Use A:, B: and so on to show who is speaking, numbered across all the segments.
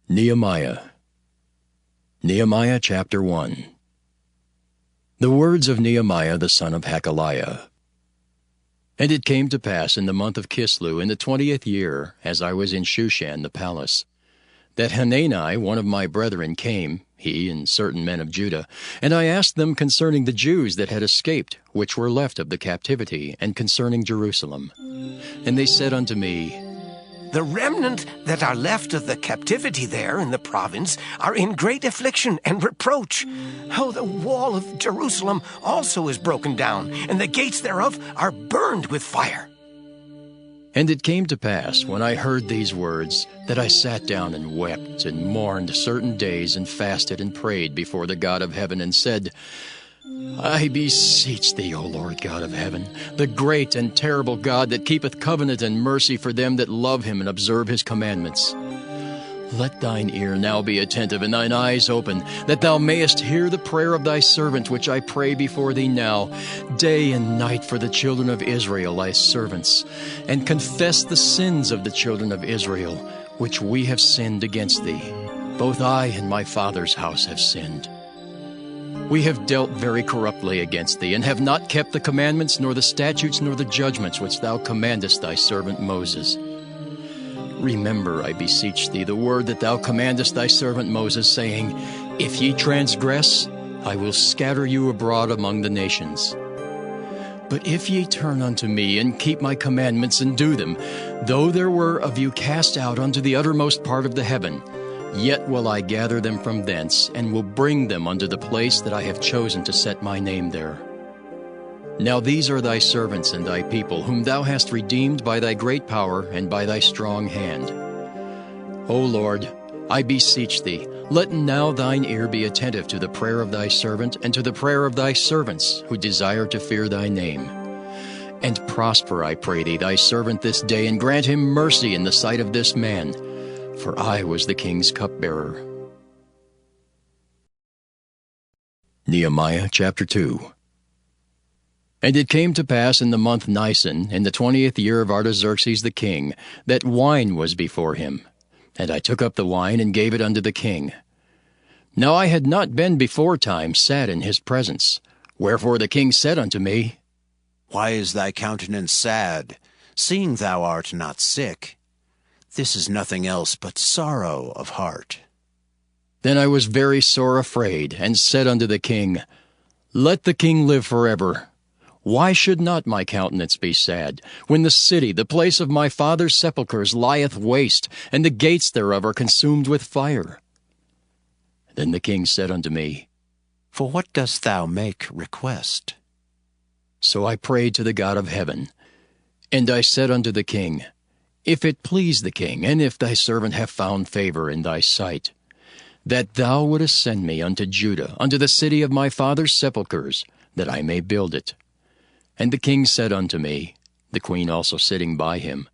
A: Nehemiah. Nehemiah chapter 1. The words of Nehemiah the son of HALLELUYAH. And it came to pass in the month of Kislew, in the 20th year, as I was in Shushan the palace, that Hanani, one of my brethren, came, he and certain men of Judah, and I asked them concerning the Jews that had escaped, which were left of the captivity, and concerning Jerusalem. And they said unto me,
B: The remnant that are left of the captivity there in the province are in great affliction and reproach. How the wall of Jerusalem also is broken down, and the gates thereof are burned with fire.
A: And it came to pass, when I heard these words, that I sat down and wept and mourned certain days and fasted and prayed before the God of heaven and said, I beseech thee, O Lord God of heaven, the great and terrible God that keepeth covenant and mercy for them that love him and observe his commandments. Let thine ear now be attentive and thine eyes open, that thou mayest hear the prayer of thy servant which I pray before thee now, day and night for the children of Israel, thy servants, and confess the sins of the children of Israel, which we have sinned against thee. Both I and my father's house have sinned. We have dealt very corruptly against thee, and have not kept the commandments, nor the statutes, nor the judgments which thou commandest thy servant Moses. Remember, I beseech thee, the word that thou commandest thy servant Moses, saying, If ye transgress, I will scatter you abroad among the nations. But if ye turn unto me, and keep my commandments, and do them, though there were of you cast out unto the uttermost part of the heaven, yet will I gather them from thence, and will bring them unto the place that I have chosen to set my name there. Now these are thy servants and thy people, whom thou hast redeemed by thy great power and by thy strong hand. O Lord, I beseech thee, let now thine ear be attentive to the prayer of thy servant, and to the prayer of thy servants, who desire to fear thy name. And prosper, I pray thee, thy servant this day, and grant him mercy in the sight of this man, for I was the king's cupbearer. Nehemiah chapter 2. And it came to pass in the month Nisan, in the 20th year of Artaxerxes the king, that wine was before him. And I took up the wine, and gave it unto the king. Now I had not been beforetime sat in his presence. Wherefore the king said unto me,
C: Why is thy countenance sad, seeing thou art not sick? This is nothing else but sorrow of heart.
A: Then I was very sore afraid, and said unto the king, Let the king live forever. Why should not my countenance be sad, when the city, the place of my father's sepulchres, lieth waste, and the gates thereof are consumed with fire? Then the king said unto me,
C: For what dost thou make request?
A: So I prayed to the God of heaven. And I said unto the king, If it please the king, and if thy servant have found favor in thy sight, that thou wouldest send me unto Judah, unto the city of my father's sepulchres, that I may build it. And the king said unto me, the queen also sitting by him,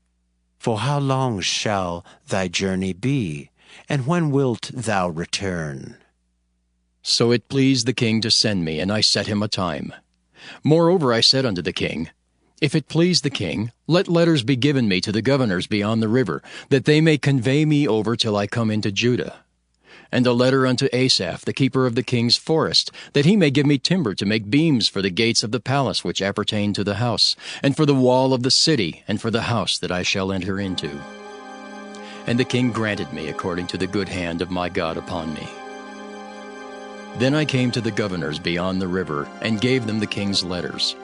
C: For how long shall thy journey be, and when wilt thou return?
A: So it pleased the king to send me, and I set him a time. Moreover I said unto the king, If it please the king, let letters be given me to the governors beyond the river, that they may convey me over till I come into Judah. And a letter unto Asaph, the keeper of the king's forest, that he may give me timber to make beams for the gates of the palace which appertain to the house, and for the wall of the city, and for the house that I shall enter into. And the king granted me according to the good hand of my God upon me. Then I came to the governors beyond the river, and gave them the king's letters.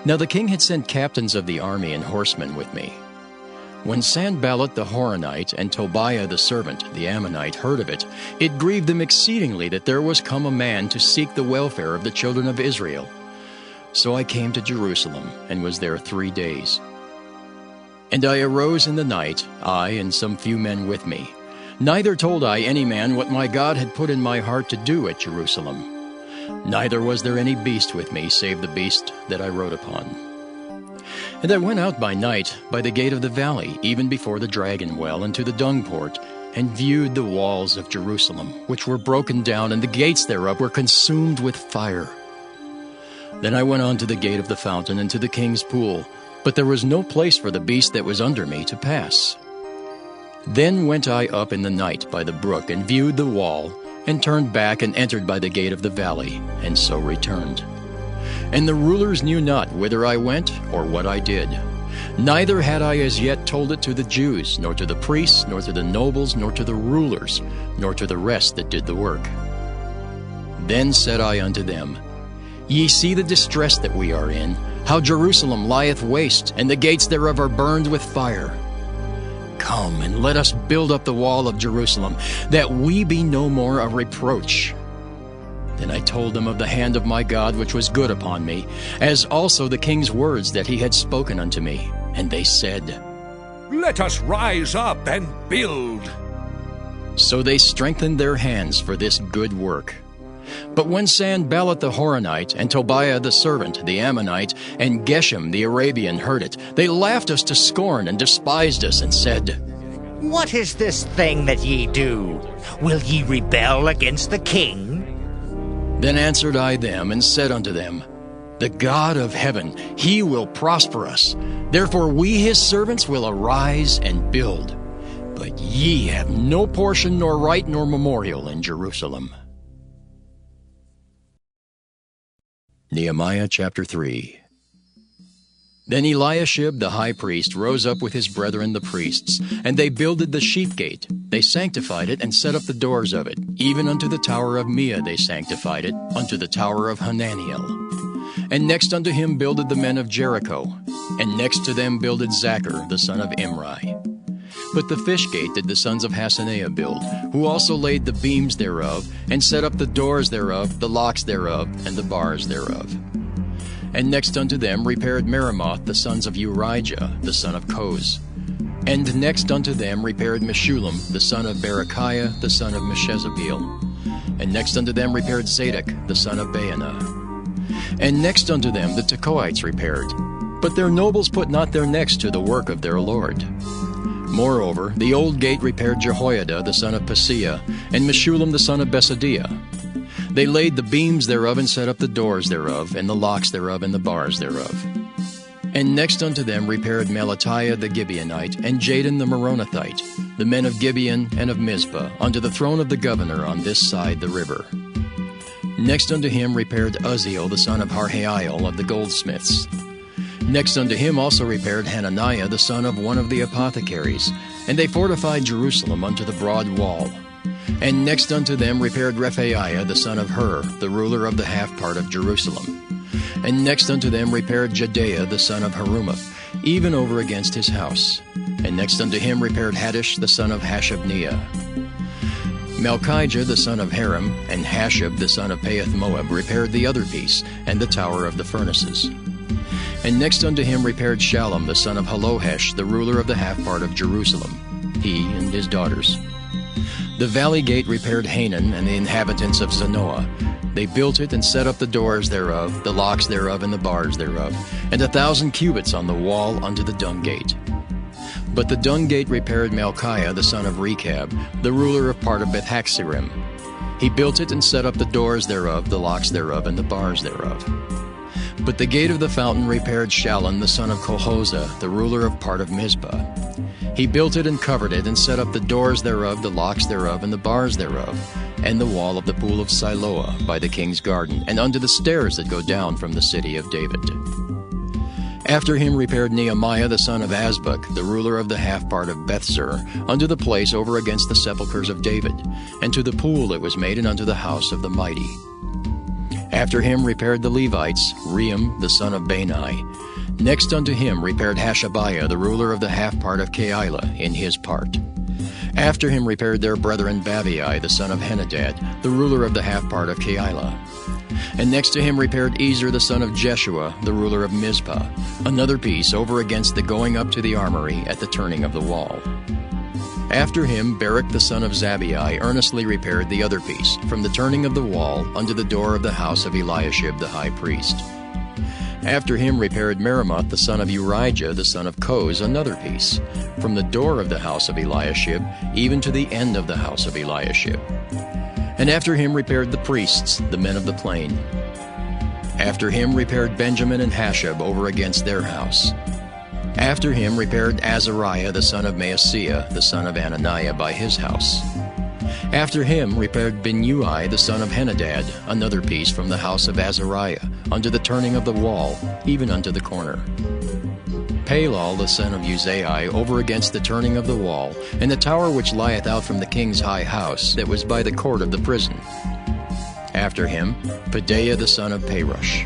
A: Now the king had sent captains of the army and horsemen with me. When Sanballat the Horonite and Tobiah the servant, the Ammonite, heard of it, it grieved them exceedingly that there was come a man to seek the welfare of the children of Israel. So I came to Jerusalem, and was there 3 days. And I arose in the night, I and some few men with me. Neither told I any man what my God had put in my heart to do at Jerusalem. Neither was there any beast with me, save the beast that I rode upon. And I went out by night by the gate of the valley, even before the dragon well, and to the dung port, and viewed the walls of Jerusalem, which were broken down, and the gates thereof were consumed with fire. Then I went on to the gate of the fountain, and to the king's pool, but there was no place for the beast that was under me to pass. Then went I up in the night by the brook, and viewed the wall, and turned back, and entered by the gate of the valley, and so returned. And the rulers knew not whither I went, or what I did. Neither had I as yet told it to the Jews, nor to the priests, nor to the nobles, nor to the rulers, nor to the rest that did the work. Then said I unto them, Ye see the distress that we are in, how Jerusalem lieth waste, and the gates thereof are burned with fire. Come, and let us build up the wall of Jerusalem, that we be no more a reproach. Then I told them of the hand of my God which was good upon me, as also the king's words that he had spoken unto me. And they said,
D: Let us rise up and build.
A: So they strengthened their hands for this good work. But when Sanballat the Horonite, and Tobiah the servant, the Ammonite, and Geshem the Arabian heard it, they laughed us to scorn and despised us, and said,
E: What is this thing that ye do? Will ye rebel against the king?
A: Then answered I them, and said unto them, The God of heaven, he will prosper us. Therefore we his servants will arise and build. But ye have no portion, nor right, nor memorial in Jerusalem. Nehemiah chapter 3. Then Eliashib the high priest rose up with his brethren the priests, and they builded the sheep gate. They sanctified it, and set up the doors of it. Even unto the tower of Meah they sanctified it, unto the tower of Hananiel. And next unto him builded the men of Jericho, and next to them builded Zachar the son of Imri. But the fish gate did the sons of Hassenaah build, who also laid the beams thereof, and set up the doors thereof, the locks thereof, and the bars thereof. And next unto them repaired Meremoth the sons of Urijah, the son of Koz. And next unto them repaired Meshullam the son of Berechiah, the son of Meshezabeel. And next unto them repaired Zadok the son of Baanah. And next unto them the Tekoites repaired. But their nobles put not their necks to the work of their Lord. Moreover, the old gate repaired Jehoiada the son of Paseah, and Meshullam the son of Besadiah. They laid the beams thereof, and set up the doors thereof, and the locks thereof, and the bars thereof. And next unto them repaired Melatiah the Gibeonite, and Jadon the Meronothite, the men of Gibeon and of Mizpah, unto the throne of the governor on this side the river. Next unto him repaired Uzziel the son of Harhael of the goldsmiths. Next unto him also repaired Hananiah the son of one of the apothecaries, and they fortified Jerusalem unto the broad wall. And next unto them repaired Rephaiah the son of Hur, the ruler of the half part of Jerusalem. And next unto them repaired Jedaiah the son of Harumaph, even over against his house. And next unto him repaired Haddish the son of Hashabniah. Malchijah the son of Haram, and Hashab the son of Pahath-Moab repaired the other piece, and the tower of the furnaces. And next unto him repaired Shallum the son of Halohesh, the ruler of the half part of Jerusalem, he and his daughters. The valley gate repaired Hanan and the inhabitants of Zanoah. They built it, and set up the doors thereof, the locks thereof, and the bars thereof, and 1,000 cubits on the wall unto the dung gate. But the dung gate repaired Malchiah the son of Rechab, the ruler of part of Beth-Haxerim. He built it, and set up the doors thereof, the locks thereof, and the bars thereof. But the gate of the fountain repaired Shallun the son of Colhozah, the ruler of part of Mizpah. He built it, and covered it, and set up the doors thereof, the locks thereof, and the bars thereof, and the wall of the pool of Siloah by the king's garden, and unto the stairs that go down from the city of David. After him repaired Nehemiah the son of Azbuk, the ruler of the half part of Bethzur, unto the place over against the sepulchres of David, and to the pool that was made, and unto the house of the mighty. After him repaired the Levites, Rehum the son of Bani. Next unto him repaired Hashabiah, the ruler of the half part of Keilah, in his part. After him repaired their brethren Babai, the son of Henadad, the ruler of the half part of Keilah. And next to him repaired Ezer, the son of Jeshua, the ruler of Mizpah, another piece over against the going up to the armory at the turning of the wall. After him Barak the son of Zabai earnestly repaired the other piece, from the turning of the wall unto the door of the house of Eliashib the high priest. After him repaired Meremoth the son of Urijah the son of Koz another piece, from the door of the house of Eliashib even to the end of the house of Eliashib. And after him repaired the priests, the men of the plain. After him repaired Benjamin and Hashab over against their house. After him repaired Azariah the son of Maaseiah, the son of Ananiah, by his house. After him repaired Binnui the son of Henadad, another piece from the house of Azariah, unto the turning of the wall, even unto the corner. Palal the son of Uzai over against the turning of the wall, and the tower which lieth out from the king's high house, that was by the court of the prison. After him Pedaiah the son of Parosh.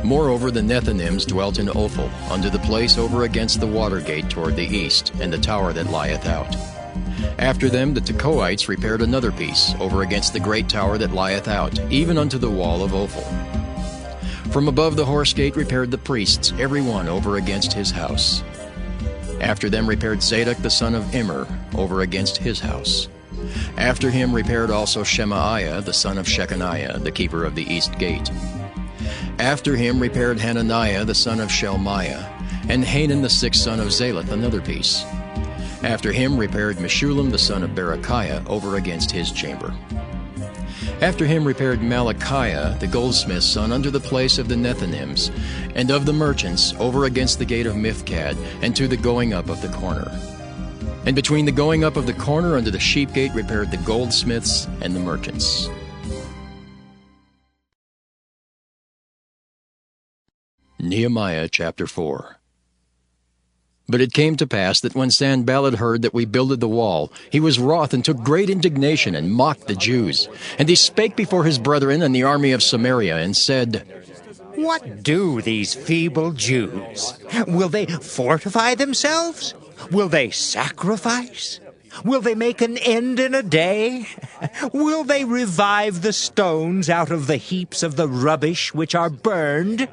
A: Moreover the Nethinims dwelt in Ophel, unto the place over against the water gate toward the east, and the tower that lieth out. After them the Tekoites repaired another piece, over against the great tower that lieth out, even unto the wall of Ophel. From above the horse gate repaired the priests, every one over against his house. After them repaired Zadok the son of Immer, over against his house. After him repaired also Shemaiah the son of Shechaniah, the keeper of the east gate. After him repaired Hananiah the son of Shelmiah, and Hanan the sixth son of Zaleth another piece. After him repaired Meshullam the son of Berechiah over against his chamber. After him repaired Malachiah the goldsmith's son unto the place of the Nethinims, and of the merchants over against the gate of Mifkad, and to the going up of the corner. And between the going up of the corner unto the sheep gate repaired the goldsmiths and the merchants. Nehemiah chapter 4. But it came to pass that when Sanballat heard that we builded the wall, he was wroth and took great indignation and mocked the Jews. And he spake before his brethren and the army of Samaria, and said,
E: What do these feeble Jews? Will they fortify themselves? Will they sacrifice? Will they make an end in a day? Will they revive the stones out of the heaps of the rubbish which are burned?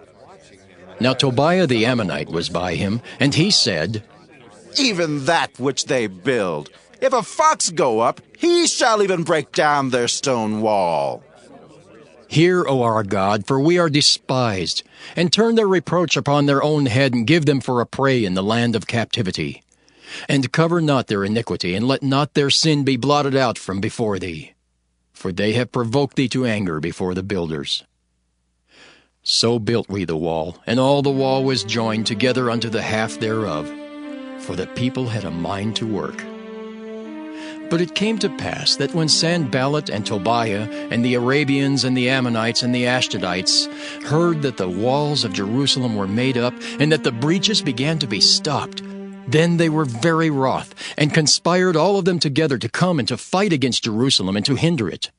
A: Now Tobiah the Ammonite was by him, and he said,
C: Even that which they build, if a fox go up, he shall even break down their stone wall.
A: Hear, O our God, for we are despised, and turn their reproach upon their own head, and give them for a prey in the land of captivity. And cover not their iniquity, and let not their sin be blotted out from before thee. For they have provoked thee to anger before the builders. So built we the wall, and all the wall was joined together unto the half thereof, for the people had a mind to work. But it came to pass that when Sanballat and Tobiah and the Arabians and the Ammonites and the Ashdodites heard that the walls of Jerusalem were made up, and that the breaches began to be stopped, then they were very wroth, and conspired all of them together to come and to fight against Jerusalem and to hinder it.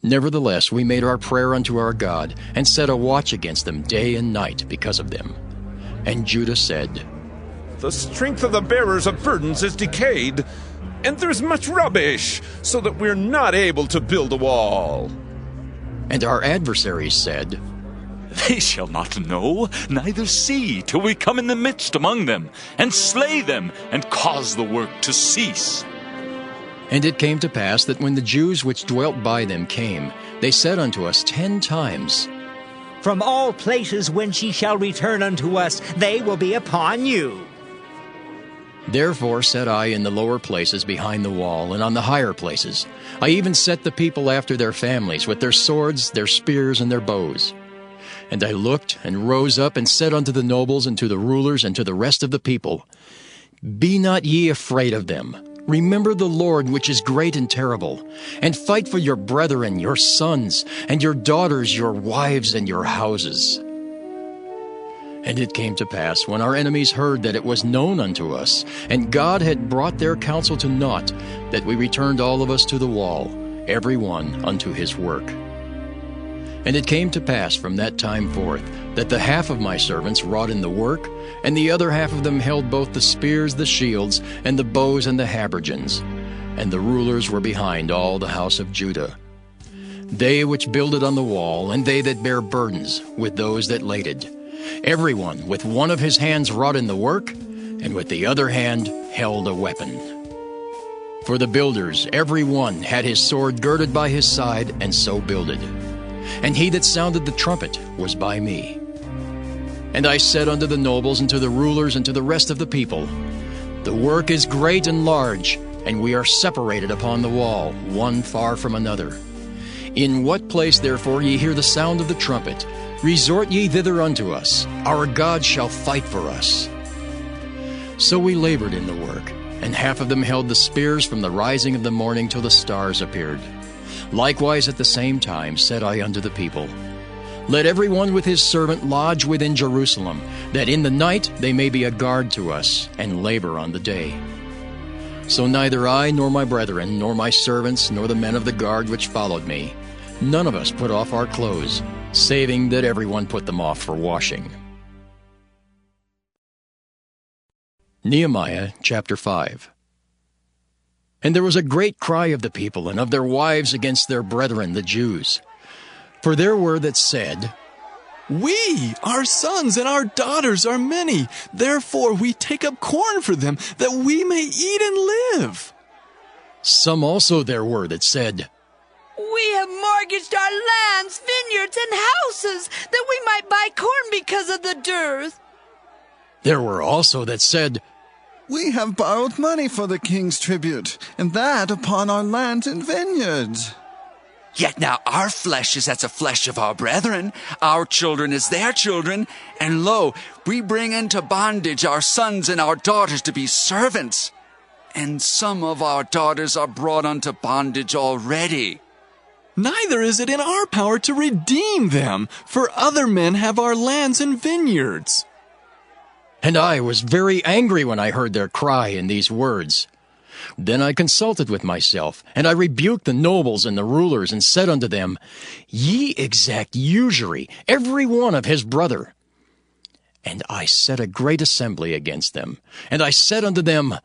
A: Nevertheless, we made our prayer unto our God, and set a watch against them day and night because of them. And Judah said,
D: The strength of the bearers of burdens is decayed, and there's much rubbish, so that we're not able to build a wall.
A: And our adversaries said,
F: They shall not know, neither see, till we come in the midst among them, and slay them, and cause the work to cease.
A: And it came to pass that when the Jews which dwelt by them came, they said unto us 10 times,
E: From all places whence ye shall return unto us, they will be upon you.
A: Therefore set I in the lower places behind the wall, and on the higher places. I even set the people after their families, with their swords, their spears, and their bows. And I looked, and rose up, and said unto the nobles, and to the rulers, and to the rest of the people, Be not ye afraid of them. Remember the Lord, which is great and terrible, and fight for your brethren, your sons, and your daughters, your wives, and your houses. And it came to pass, when our enemies heard that it was known unto us, and God had brought their counsel to naught, that we returned all of us to the wall, every one unto his work. And it came to pass from that time forth, that the half of my servants wrought in the work, and the other half of them held both the spears, the shields, and the bows, and the habergeons. And the rulers were behind all the house of Judah. They which builded on the wall, and they that bare burdens, with those that laded. Every one with one of his hands wrought in the work, and with the other hand held a weapon. For the builders, every one had his sword girded by his side, and so builded. And he that sounded the trumpet was by me. And I said unto the nobles, and to the rulers, and to the rest of the people, The work is great and large, and we are separated upon the wall, one far from another. In what place therefore ye hear the sound of the trumpet, Resort ye thither unto us. Our God shall fight for us. So we labored in the work, and half of them held the spears from the rising of the morning till the stars appeared. Likewise at the same time said I unto the people, Let every one with his servant lodge within Jerusalem, that in the night they may be a guard to us, and labor on the day. So neither I, nor my brethren, nor my servants, nor the men of the guard which followed me, none of us put off our clothes, saving that every one put them off for washing. Nehemiah chapter 5. And there was a great cry of the people and of their wives against their brethren the Jews. For there were that said,
G: We, our sons and our daughters are many, therefore we take up corn for them, that we may eat and live.
A: Some also there were that said,
H: We have mortgaged our lands, vineyards, and houses, that we might buy corn because of the dearth.
A: There were also that said,
I: We have borrowed money for the king's tribute, and that upon our lands and vineyards.
J: Yet now our flesh is as the flesh of our brethren, our children as their children, and lo, we bring into bondage our sons and our daughters to be servants. And some of our daughters are brought unto bondage already.
G: Neither is it in our power to redeem them, for other men have our lands and vineyards.
A: And I was very angry when I heard their cry in these words. Then I consulted with myself, and I rebuked the nobles and the rulers, and said unto them, Ye exact usury, every one of his brother. And I set a great assembly against them. And I said unto them,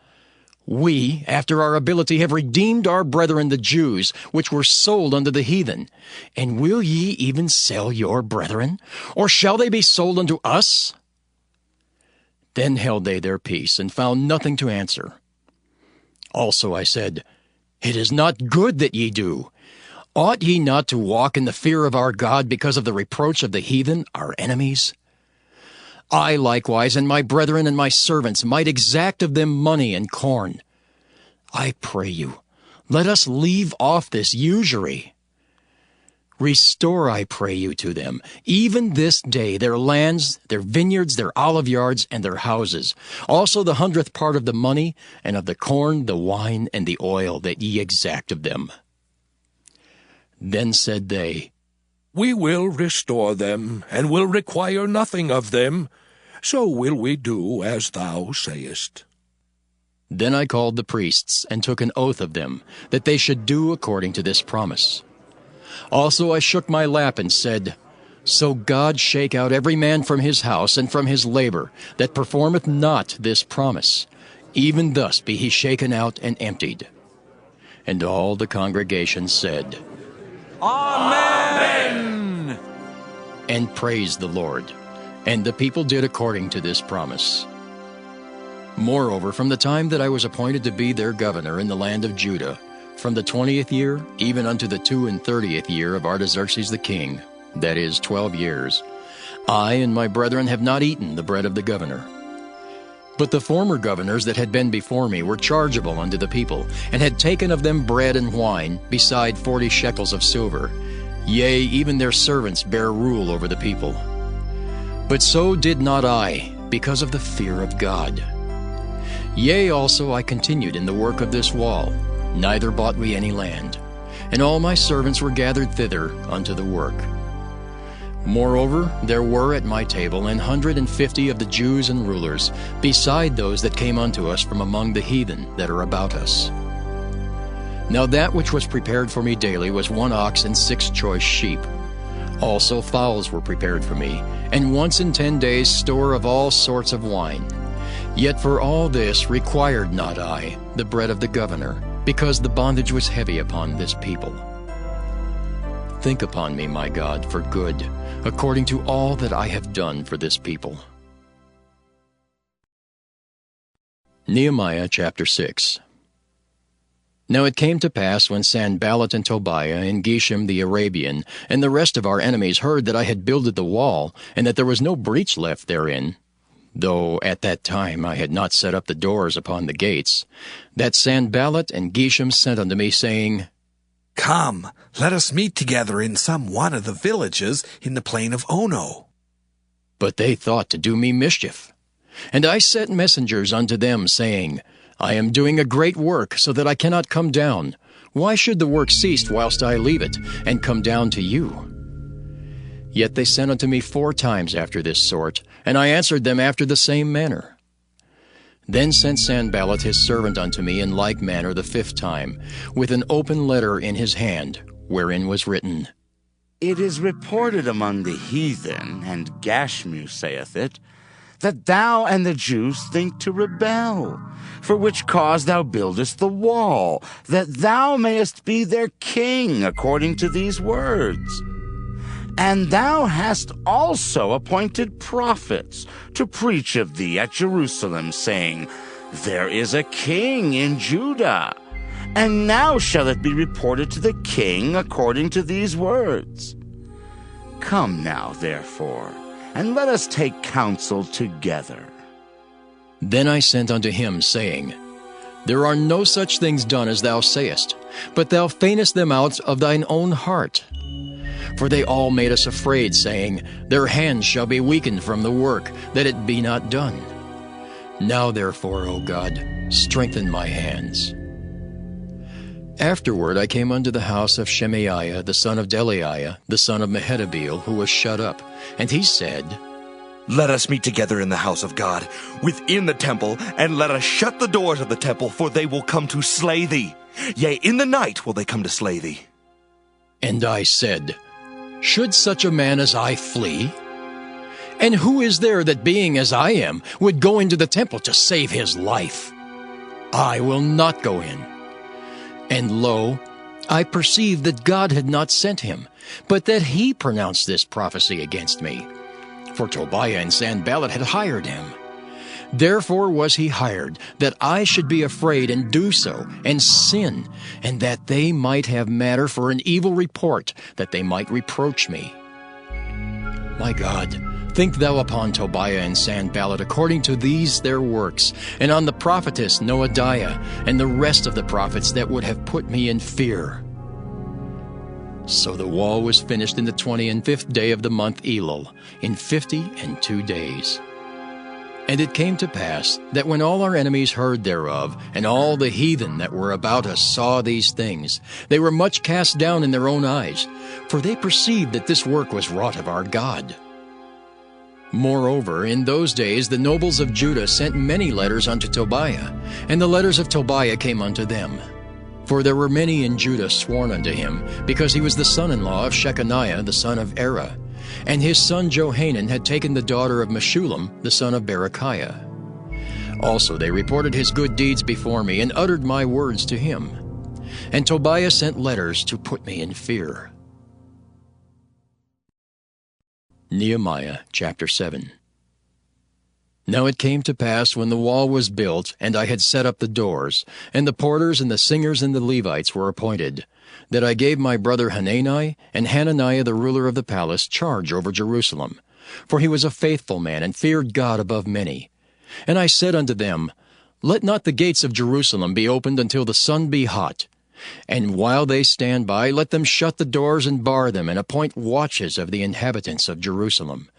A: We, after our ability, have redeemed our brethren the Jews, which were sold unto the heathen. And will ye even sell your brethren? Or shall they be sold unto us? Then held they their peace, and found nothing to answer. Also I said, It is not good that ye do. Ought ye not to walk in the fear of our God because of the reproach of the heathen, our enemies? I likewise and my brethren and my servants might exact of them money and corn. I pray you, let us leave off this usury. Restore, I pray you, to them, even this day, their lands, their vineyards, their olive yards, and their houses, also the 100th part of the money, and of the corn, the wine, and the oil that ye exact of them. Then said they,
K: We will restore them, and will require nothing of them. So will we do as thou sayest.
A: Then I called the priests, and took an oath of them, that they should do according to this promise. Also I shook my lap and said, So God shake out every man from his house and from his labor, that performeth not this promise. Even thus be he shaken out and emptied. And all the congregation said,
J: Amen!
A: And praised the Lord. And the people did according to this promise. Moreover, from the time that I was appointed to be their governor in the land of Judah, from the 20th year, even unto the 32nd year of Artaxerxes the king, that is, 12 years, I and my brethren have not eaten the bread of the governor. But the former governors that had been before me were chargeable unto the people, and had taken of them bread and wine, beside 40 shekels of silver. Yea, even their servants bare rule over the people. But so did not I, because of the fear of God. Yea, also I continued in the work of this wall, neither bought we any land, and all my servants were gathered thither unto the work. Moreover, there were at my table 150 of the Jews and rulers, beside those that came unto us from among the heathen that are about us. Now that which was prepared for me daily was 1 ox and 6 choice sheep. Also fowls were prepared for me, and once in 10 days store of all sorts of wine. Yet for all this required not I the bread of the governor, because the bondage was heavy upon this people. Think upon me, my God, for good, according to all that I have done for this people. Nehemiah chapter 6. Now it came to pass, when Sanballat and Tobiah and Geshem the Arabian and the rest of our enemies heard that I had builded the wall, and that there was no breach left therein, though at that time I had not set up the doors upon the gates, that Sanballat and Geshem sent unto me, saying,
L: Come, let us meet together in some one of the villages in the plain of Ono.
A: But they thought to do me mischief. And I sent messengers unto them, saying, I am doing a great work, so that I cannot come down. Why should the work cease whilst I leave it, and come down to you? Yet they sent unto me 4 times after this sort, and I answered them after the same manner. Then sent Sanballat his servant unto me in like manner the 5th time, with an open letter in his hand, wherein was written,
M: It is reported among the heathen, and Gashmu saith it, that thou and the Jews think to rebel, for which cause thou buildest the wall, that thou mayest be their king, according to these words. And thou hast also appointed prophets to preach of thee at Jerusalem, saying, There is a king in Judah. And now shall it be reported to the king according to these words. Come now, therefore, and let us take counsel together.
A: Then I sent unto him, saying, There are no such things done as thou sayest, but thou feignest them out of thine own heart. For they all made us afraid, saying, Their hands shall be weakened from the work, that it be not done. Now therefore, O God, strengthen my hands. Afterward I came unto the house of Shemaiah, the son of Delaiah, the son of Mehetabeel, who was shut up. And he said,
N: Let us meet together in the house of God, within the temple, and let us shut the doors of the temple, for they will come to slay thee. Yea, in the night will they come to slay thee.
A: And I said, Should such a man as I flee? And who is there that, being as I am, would go into the temple to save his life? I will not go in. And lo, I perceived that God had not sent him, but that he pronounced this prophecy against me. For Tobiah and Sanballat had hired him. Therefore was he hired, that I should be afraid and do so, and sin, and that they might have matter for an evil report, that they might reproach me. My God, think thou upon Tobiah and Sanballat according to these their works, and on the prophetess Noadiah, and the rest of the prophets that would have put me in fear. So the wall was finished in the 25th day of the month Elul, in 52 days. And it came to pass that when all our enemies heard thereof, and all the heathen that were about us saw these things, they were much cast down in their own eyes, for they perceived that this work was wrought of our God. Moreover, in those days the nobles of Judah sent many letters unto Tobiah, and the letters of Tobiah came unto them. For there were many in Judah sworn unto him, because he was the son-in-law of Shechaniah the son of Era, and his son Johanan had taken the daughter of Meshullam the son of Berechiah. Also they reported his good deeds before me, and uttered my words to him. And Tobiah sent letters to put me in fear. Nehemiah chapter 7. Now it came to pass, when the wall was built, and I had set up the doors, and the porters and the singers and the Levites were appointed, that I gave my brother Hanani and Hananiah the ruler of the palace charge over Jerusalem. For he was a faithful man, and feared God above many. And I said unto them, Let not the gates of Jerusalem be opened until the sun be hot. And while they stand by, let them shut the doors and bar them, and appoint watches of the inhabitants of Jerusalem,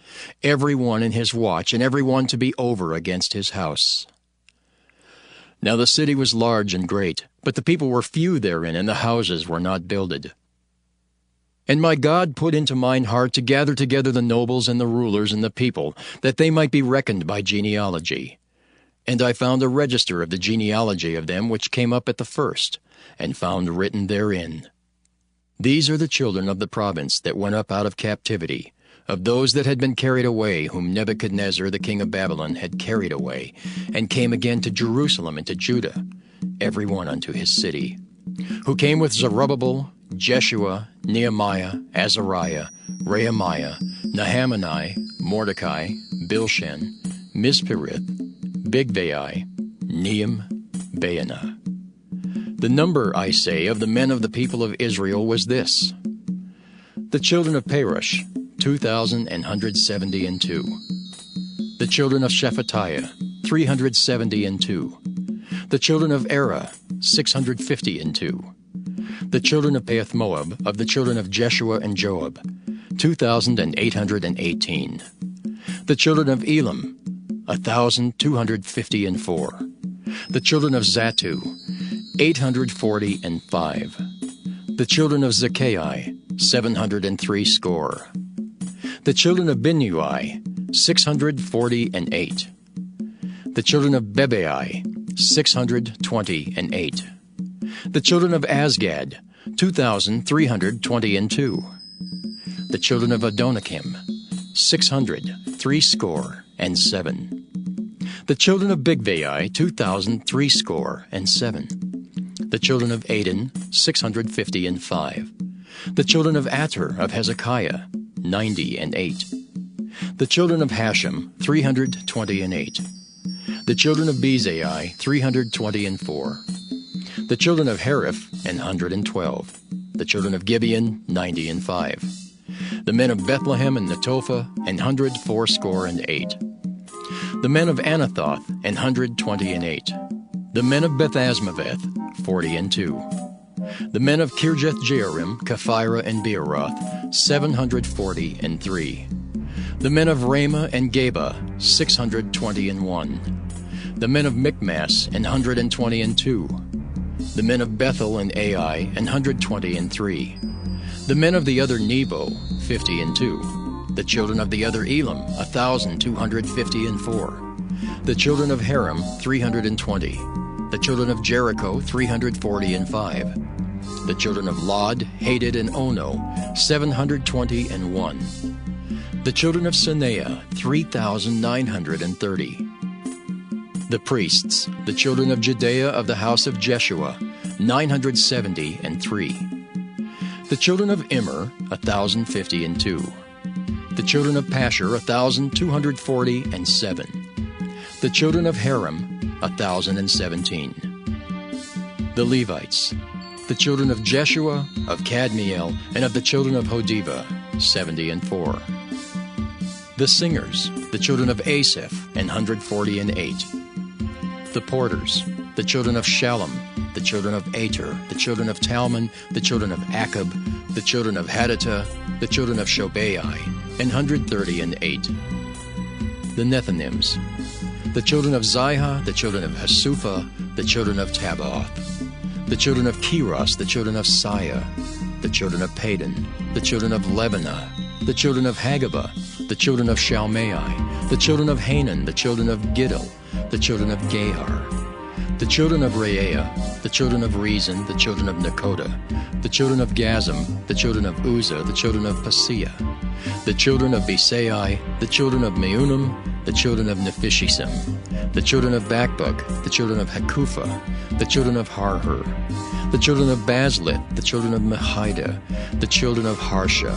A: every one in his watch, and every one to be over against his house. Now the city was large and great, but the people were few therein, and the houses were not builded. And my God put into mine heart to gather together the nobles and the rulers and the people, that they might be reckoned by genealogy. And I found a register of the genealogy of them which came up at the first, and found written therein, These are the children of the province that went up out of captivity, of those that had been carried away, whom Nebuchadnezzar the king of Babylon had carried away, and came again to Jerusalem and to Judah, every one unto his city, who came with Zerubbabel, Jeshua, Nehemiah, Azariah, Rehemiah, Nahamani, Mordecai, Bilshan, Mispirith, Bigvai, Nehem, Baanah. The number, I say, of the men of the people of Israel was this: the children of Perush, 2,172. The children of Shephatiah, 372. The children of Era, 652. The children of Pahath Moab, of the children of Jeshua and Joab, 2,818. The children of Elam, 1,254. The children of Zatu, 845. The children of Zaccai, 703 score. The children of Binnui, 648. The children of Bebai, 628. The children of Azgad, 2,322. The children of Adonikim, 603 score and 7. The children of Bigvai, 2,003 score and 7. The children of Aden, 655. The children of Ater of Hezekiah, 98. The children of Hashem, 328. The children of Bezai, 324. The children of Hariph, 112. The children of Gibeon, 95. The men of Bethlehem and Netophah, 184 The men of Anathoth, 128. The men of Bethazmaveth, 40. The men of Kirjath-jearim, Kephirah, and Beeroth, 743. The men of Ramah and Geba, 621. The men of Michmas, 122. The men of Bethel and Ai, 123. The men of the other Nebo, 50. The children of the other Elam, 1,254. The children of Haram, 320. The children of Jericho, 345. The children of Lod, Hadid, and Ono, 721. The children of Sineah, 3,930. The priests, the children of Judea of the house of Jeshua, 973. The children of Immer, 1,052. The children of Pashur, 1,247. The children of Haram, 1,017. The Levites, the children of Jeshua, of Kadmiel, and of the children of Hodiva, 74. The singers, the children of Asaph, 148. The porters, the children of Shallum, the children of Ater, the children of Talmon, the children of Akab, the children of Hadattah, the children of Shobai, 138. The Nethinims, the children of Zihah, the children of Hasupha, the children of Tabbaoth, the children of Keros, the children of Siah, the children of Padon, the children of Lebanah, the children of Hagabah, the children of Shalmai, the children of Hanan, the children of Giddel, the children of Gahar, the children of Reaiah, the children of Rezin, the children of Nekoda, the children of Gazam, the children of Uzzah, the children of Paseah, the children of Besai, the children of Meunim, the children of Nephishisim, the children of Bakbuk, the children of Hakupha, the children of Harhur, the children of Bazlith, the children of Mehida, the children of Harsha,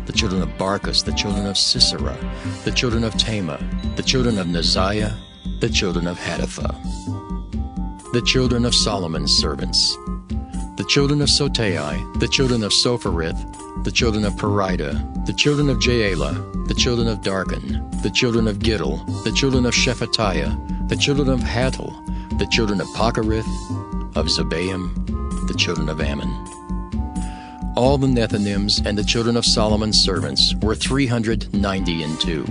A: the children of Barkus, the children of Sisera, the children of Tema, the children of Neziah, the children of Hatipha. The children of Solomon's servants, the children of Sotai, the children of Sopherith, the children of Perida, the children of Jaela, the children of Darkon, the children of Giddel, the children of Shephatiah, the children of Hattil, the children of Pacherith, of Zebaim, the children of Ammon. All the Nethinims and the children of Solomon's servants were 392.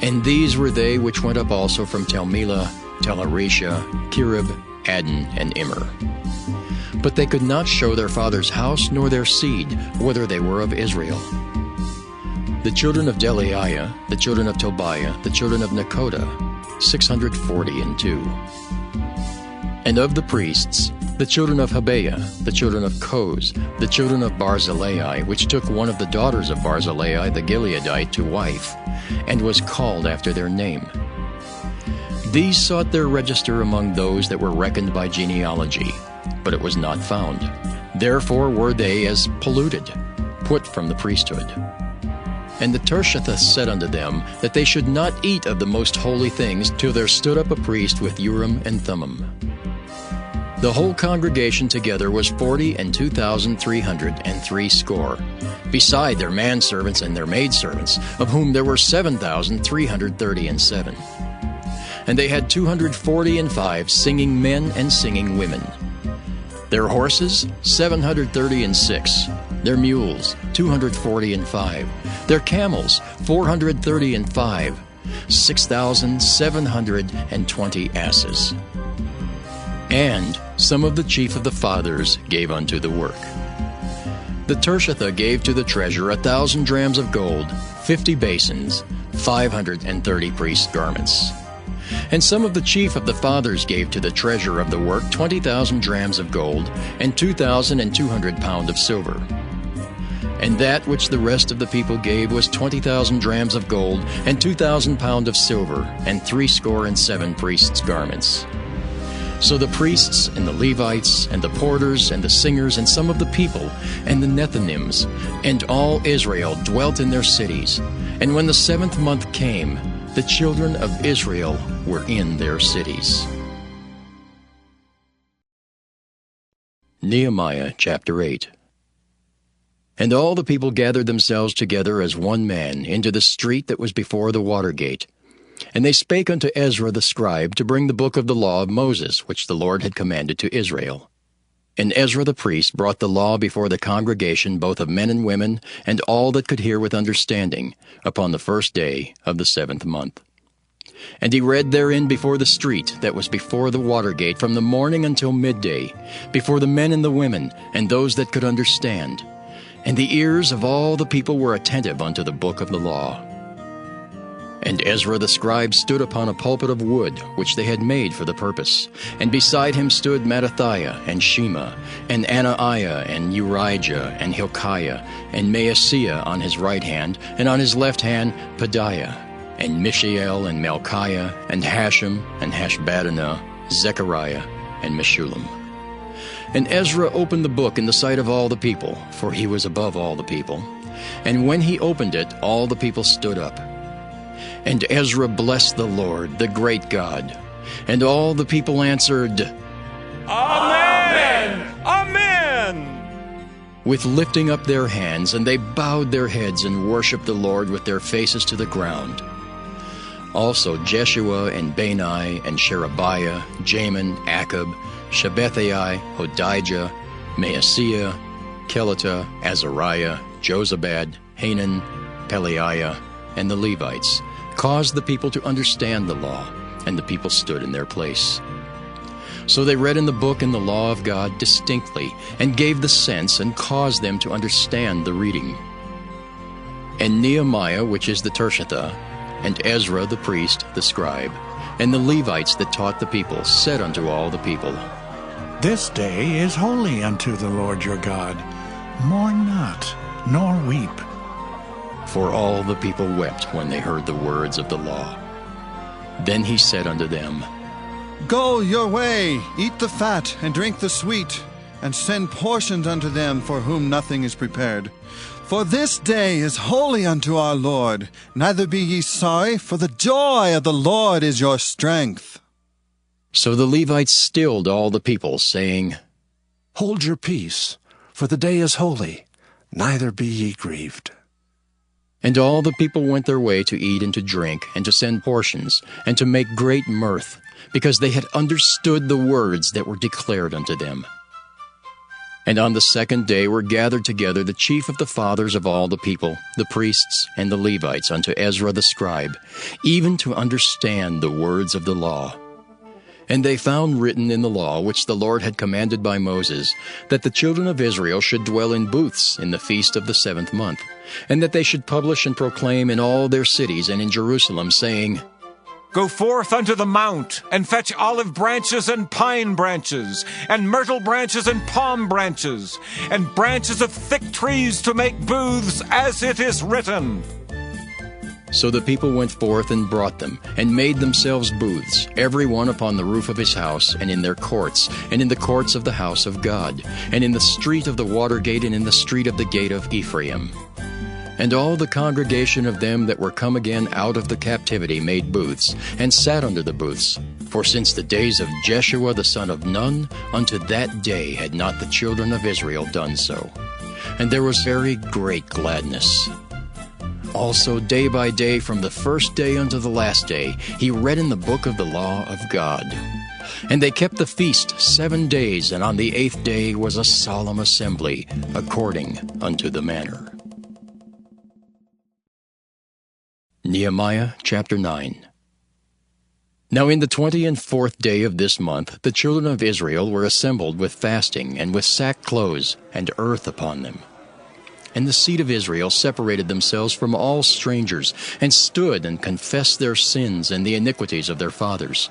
A: And these were they which went up also from Telmelah, Tel-Harisha, Kirib, Adon, and Immer. But they could not show their father's house nor their seed, whether they were of Israel. The children of Delaiah, the children of Tobiah, the children of Nekoda, 642. And of the priests, the children of Habeah, the children of Koz, the children of Barzillai, which took one of the daughters of Barzillai the Gileadite to wife, and was called after their name. These sought their register among those that were reckoned by genealogy, but it was not found. Therefore were they as polluted, put from the priesthood. And the Tershathah said unto them that they should not eat of the most holy things till there stood up a priest with Urim and Thummim. The whole congregation together was 42,303 score, beside their manservants and their maidservants, of whom there were 7,337. And they had 245 singing men and singing women. Their horses, 736. Their mules, 245. Their camels, 435. 6,720 asses. And some of the chief of the fathers gave unto the work. The Tirshatha gave to the treasure 1,000 drams of gold, 50 basins, 530 priest garments. And some of the chief of the fathers gave to the treasure of the work 20,000 drams of gold, and 2,200 pound of silver. And that which the rest of the people gave was 20,000 drams of gold, and 2,000 pound of silver, and 67 priests' garments. So the priests, and the Levites, and the porters, and the singers, and some of the people, and the Nethinims, and all Israel dwelt in their cities. And when the 7th month came, the children of Israel were in their cities. Nehemiah chapter 8. And all the people gathered themselves together as one man into the street that was before the water gate. And they spake unto Ezra the scribe to bring the book of the law of Moses, which the Lord had commanded to Israel. And Ezra the priest brought the law before the congregation, both of men and women, and all that could hear with understanding, upon the 1st day of the 7th month. And he read therein before the street that was before the water gate from the morning until midday, before the men and the women, and those that could understand. And the ears of all the people were attentive unto the book of the law. And Ezra the scribe stood upon a pulpit of wood, which they had made for the purpose. And beside him stood Mattithiah, and Shema, and Anaiah, and Urijah, and Hilkiah, and Maaseiah on his right hand, and on his left hand Pedaiah, and Mishael, and Malchiah, and Hashem, and Hashbaddanah, Zechariah, and Meshullam. And Ezra opened the book in the sight of all the people, for he was above all the people. And when he opened it, all the people stood up. And Ezra blessed the Lord, the great God. And all the people answered,
D: Amen! Amen!
A: With lifting up their hands, and they bowed their heads and worshipped the Lord with their faces to the ground. Also Jeshua, and Bani, and Sherebiah, Jamin, Akab, Shabbethai, Hodijah, Maaseiah, Kelita, Azariah, Jozabad, Hanan, Pelaiah, and the Levites, caused the people to understand the law, and the people stood in their place. So they read in the book and the law of God distinctly, and gave the sense, and caused them to understand the reading. And Nehemiah, which is the Tirshatha, and Ezra the priest, the scribe, and the Levites that taught the people, said unto all the people,
O: This day is holy unto the Lord your God. Mourn not, nor weep.
A: For all the people wept when they heard the words of the law. Then he said unto them,
I: Go your way, eat the fat, and drink the sweet, and send portions unto them for whom nothing is prepared. For this day is holy unto our Lord. Neither be ye sorry, for the joy of the Lord is your strength.
A: So the Levites stilled all the people, saying,
K: Hold your peace, for the day is holy, neither be ye grieved.
A: And all the people went their way to eat and to drink, and to send portions, and to make great mirth, because they had understood the words that were declared unto them. And on the 2nd day were gathered together the chief of the fathers of all the people, the priests and the Levites, unto Ezra the scribe, even to understand the words of the law. And they found written in the law, which the Lord had commanded by Moses, that the children of Israel should dwell in booths in the feast of the 7th month, and that they should publish and proclaim in all their cities and in Jerusalem, saying,
D: Go forth unto the mount, and fetch olive branches and pine branches, and myrtle branches and palm branches, and branches of thick trees to make booths, as it is written.
A: So the people went forth and brought them, and made themselves booths, every one upon the roof of his house, and in their courts, and in the courts of the house of God, and in the street of the water gate, and in the street of the gate of Ephraim. And all the congregation of them that were come again out of the captivity made booths, and sat under the booths. For since the days of Jeshua the son of Nun, unto that day had not the children of Israel done so. And there was very great gladness. Also day by day, from the 1st day unto the last day, he read in the book of the law of God. And they kept the feast 7 days, and on the 8th day was a solemn assembly, according unto the manner. Nehemiah chapter 9. Now in the 24th day of this month the children of Israel were assembled with fasting, and with sackcloths and earth upon them. And the seed of Israel separated themselves from all strangers, and stood and confessed their sins and the iniquities of their fathers.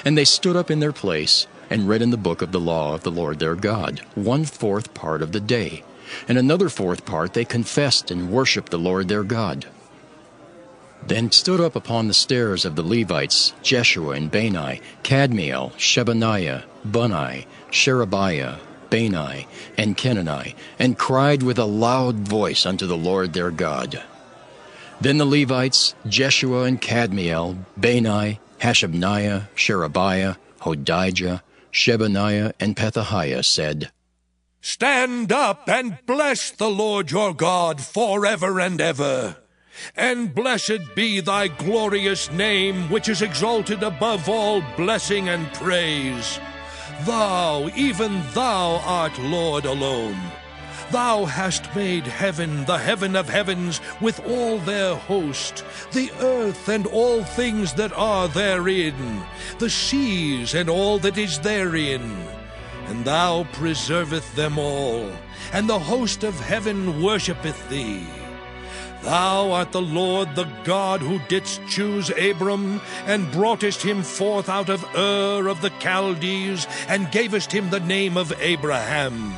A: And they stood up in their place, and read in the book of the law of the Lord their God, 1/4 part of the day. And another 4th part they confessed and worshipped the Lord their God. Then stood up upon the stairs of the Levites Jeshua and Bani, Kadmiel, Shebaniah, Bunni, Sherebiah, Bani, and Kenani, and cried with a loud voice unto the Lord their God. Then the Levites Jeshua and Kadmiel, Bani, Hashabniah, Sherebiah, Hodijah, Shebaniah, and Pethahiah said,
K: Stand up and bless the Lord your God forever and ever. And blessed be thy glorious name, which is exalted above all blessing and praise. Thou, even thou, art Lord alone. Thou hast made heaven, the heaven of heavens, with all their host, the earth and all things that are therein, the seas and all that is therein. And thou preserveth them all, and the host of heaven worshippeth thee. Thou art the Lord the God who didst choose Abram, and broughtest him forth out of Ur of the Chaldees, and gavest him the name of Abraham.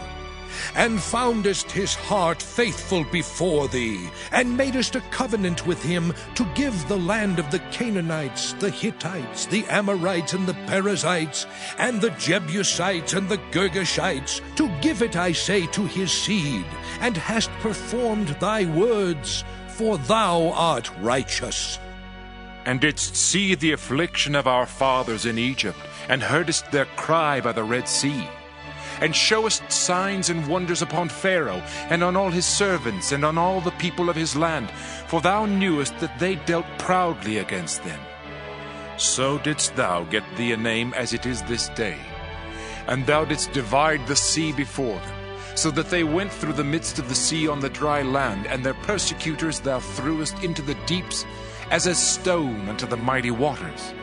K: And foundest his heart faithful before thee, and madest a covenant with him to give the land of the Canaanites, the Hittites, the Amorites, and the Perizzites, and the Jebusites, and the Girgashites, to give it, I say, to his seed, and hast performed thy words, for thou art righteous.
D: And didst see the affliction of our fathers in Egypt, and heardest their cry by the Red Sea, and showest signs and wonders upon Pharaoh, and on all his servants, and on all the people of his land, for thou knewest that they dealt proudly against them. So didst thou get thee a name as it is this day. And thou didst divide the sea before them, so that they went through the midst of the sea on the dry land, and their persecutors thou threwest into the deeps, as a stone unto the mighty waters.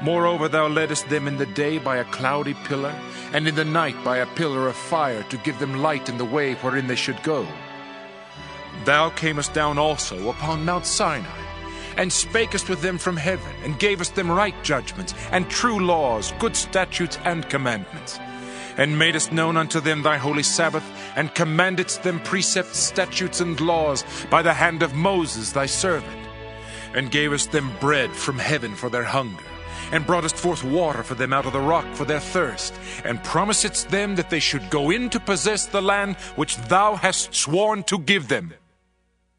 D: Moreover, thou leddest them in the day by a cloudy pillar, and in the night by a pillar of fire, to give them light in the way wherein they should go. Thou camest down also upon Mount Sinai, and spakest with them from heaven, and gavest them right judgments, and true laws, good statutes, and commandments, and madest known unto them thy holy Sabbath, and commandedst them precepts, statutes, and laws by the hand of Moses thy servant, and gavest them bread from heaven for their hunger, and broughtest forth water for them out of the rock for their thirst, and promisedst them that they should go in to possess the land which thou hast sworn to give them.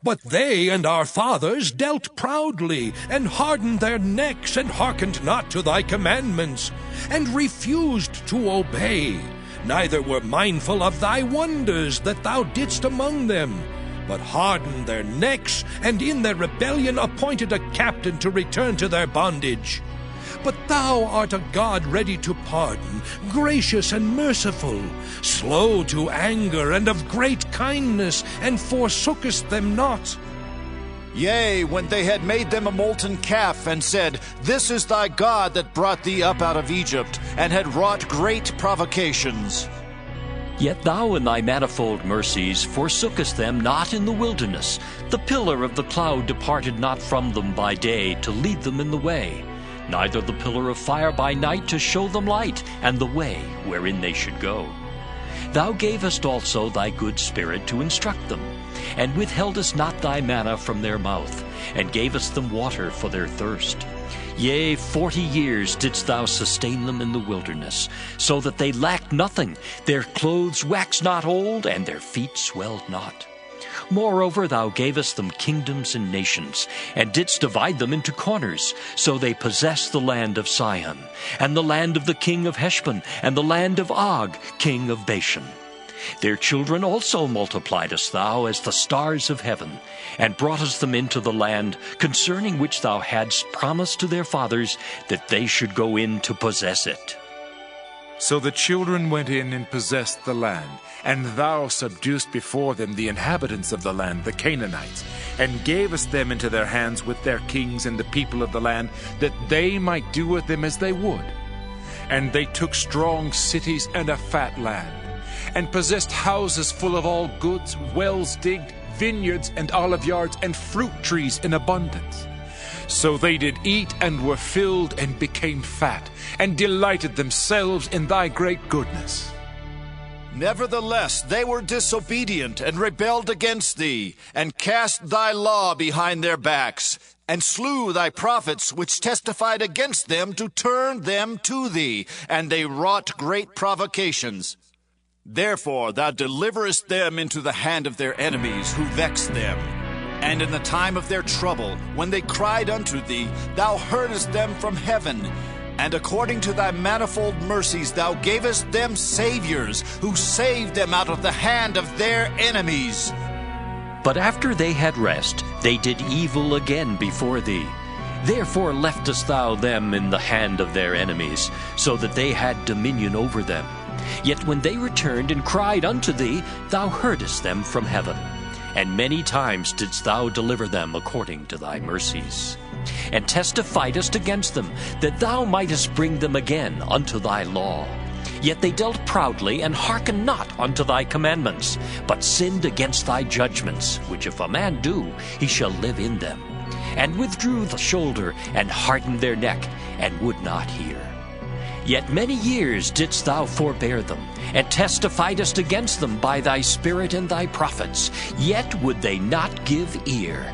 K: But they and our fathers dealt proudly, and hardened their necks, and hearkened not to thy commandments, and refused to obey, neither were mindful of thy wonders that thou didst among them, but hardened their necks, and in their rebellion appointed a captain to return to their bondage. But thou art a God ready to pardon, gracious and merciful, slow to anger, and of great kindness, and forsookest them not.
C: Yea, when they had made them a molten calf, and said, This is thy God that brought thee up out of Egypt, and had wrought great provocations.
P: Yet thou in thy manifold mercies forsookest them not in the wilderness. The pillar of the cloud departed not from them by day to lead them in the way, neither the pillar of fire by night to show them light, and the way wherein they should go. Thou gavest also thy good Spirit to instruct them, and withheldest not thy manna from their mouth, and gavest them water for their thirst. Yea, 40 years didst thou sustain them in the wilderness, so that they lacked nothing. Their clothes waxed not old, and their feet swelled not. Moreover, thou gavest them kingdoms and nations, and didst divide them into corners. So they possessed the land of Sihon, and the land of the king of Heshbon, and the land of Og, king of Bashan. Their children also multipliedst thou as the stars of heaven, and broughtest them into the land, concerning which thou hadst promised to their fathers, that they should go in to possess it.
D: So the children went in and possessed the land, and thou subduedst before them the inhabitants of the land, the Canaanites, and gavest them into their hands with their kings and the people of the land, that they might do with them as they would. And they took strong cities and a fat land, and possessed houses full of all goods, wells digged, vineyards and olive yards, and fruit trees in abundance. So they did eat and were filled and became fat, and delighted themselves in thy great goodness.
C: Nevertheless, they were disobedient and rebelled against thee, and cast thy law behind their backs, and slew thy prophets which testified against them to turn them to thee, and they wrought great provocations. Therefore thou deliverest them into the hand of their enemies who vexed them. And in the time of their trouble, when they cried unto thee, thou heardest them from heaven. And according to thy manifold mercies thou gavest them saviors, who saved them out of the hand of their enemies.
P: But after they had rest, they did evil again before thee. Therefore leftest thou them in the hand of their enemies, so that they had dominion over them. Yet when they returned and cried unto thee, thou heardest them from heaven. And many times didst thou deliver them according to thy mercies. And testifiedst against them, that thou mightest bring them again unto thy law. Yet they dealt proudly, and hearkened not unto thy commandments, but sinned against thy judgments, which if a man do, he shall live in them. And withdrew the shoulder, and hardened their neck, and would not hear. Yet many years didst thou forbear them, and testifiedst against them by thy Spirit and thy prophets, yet would they not give ear.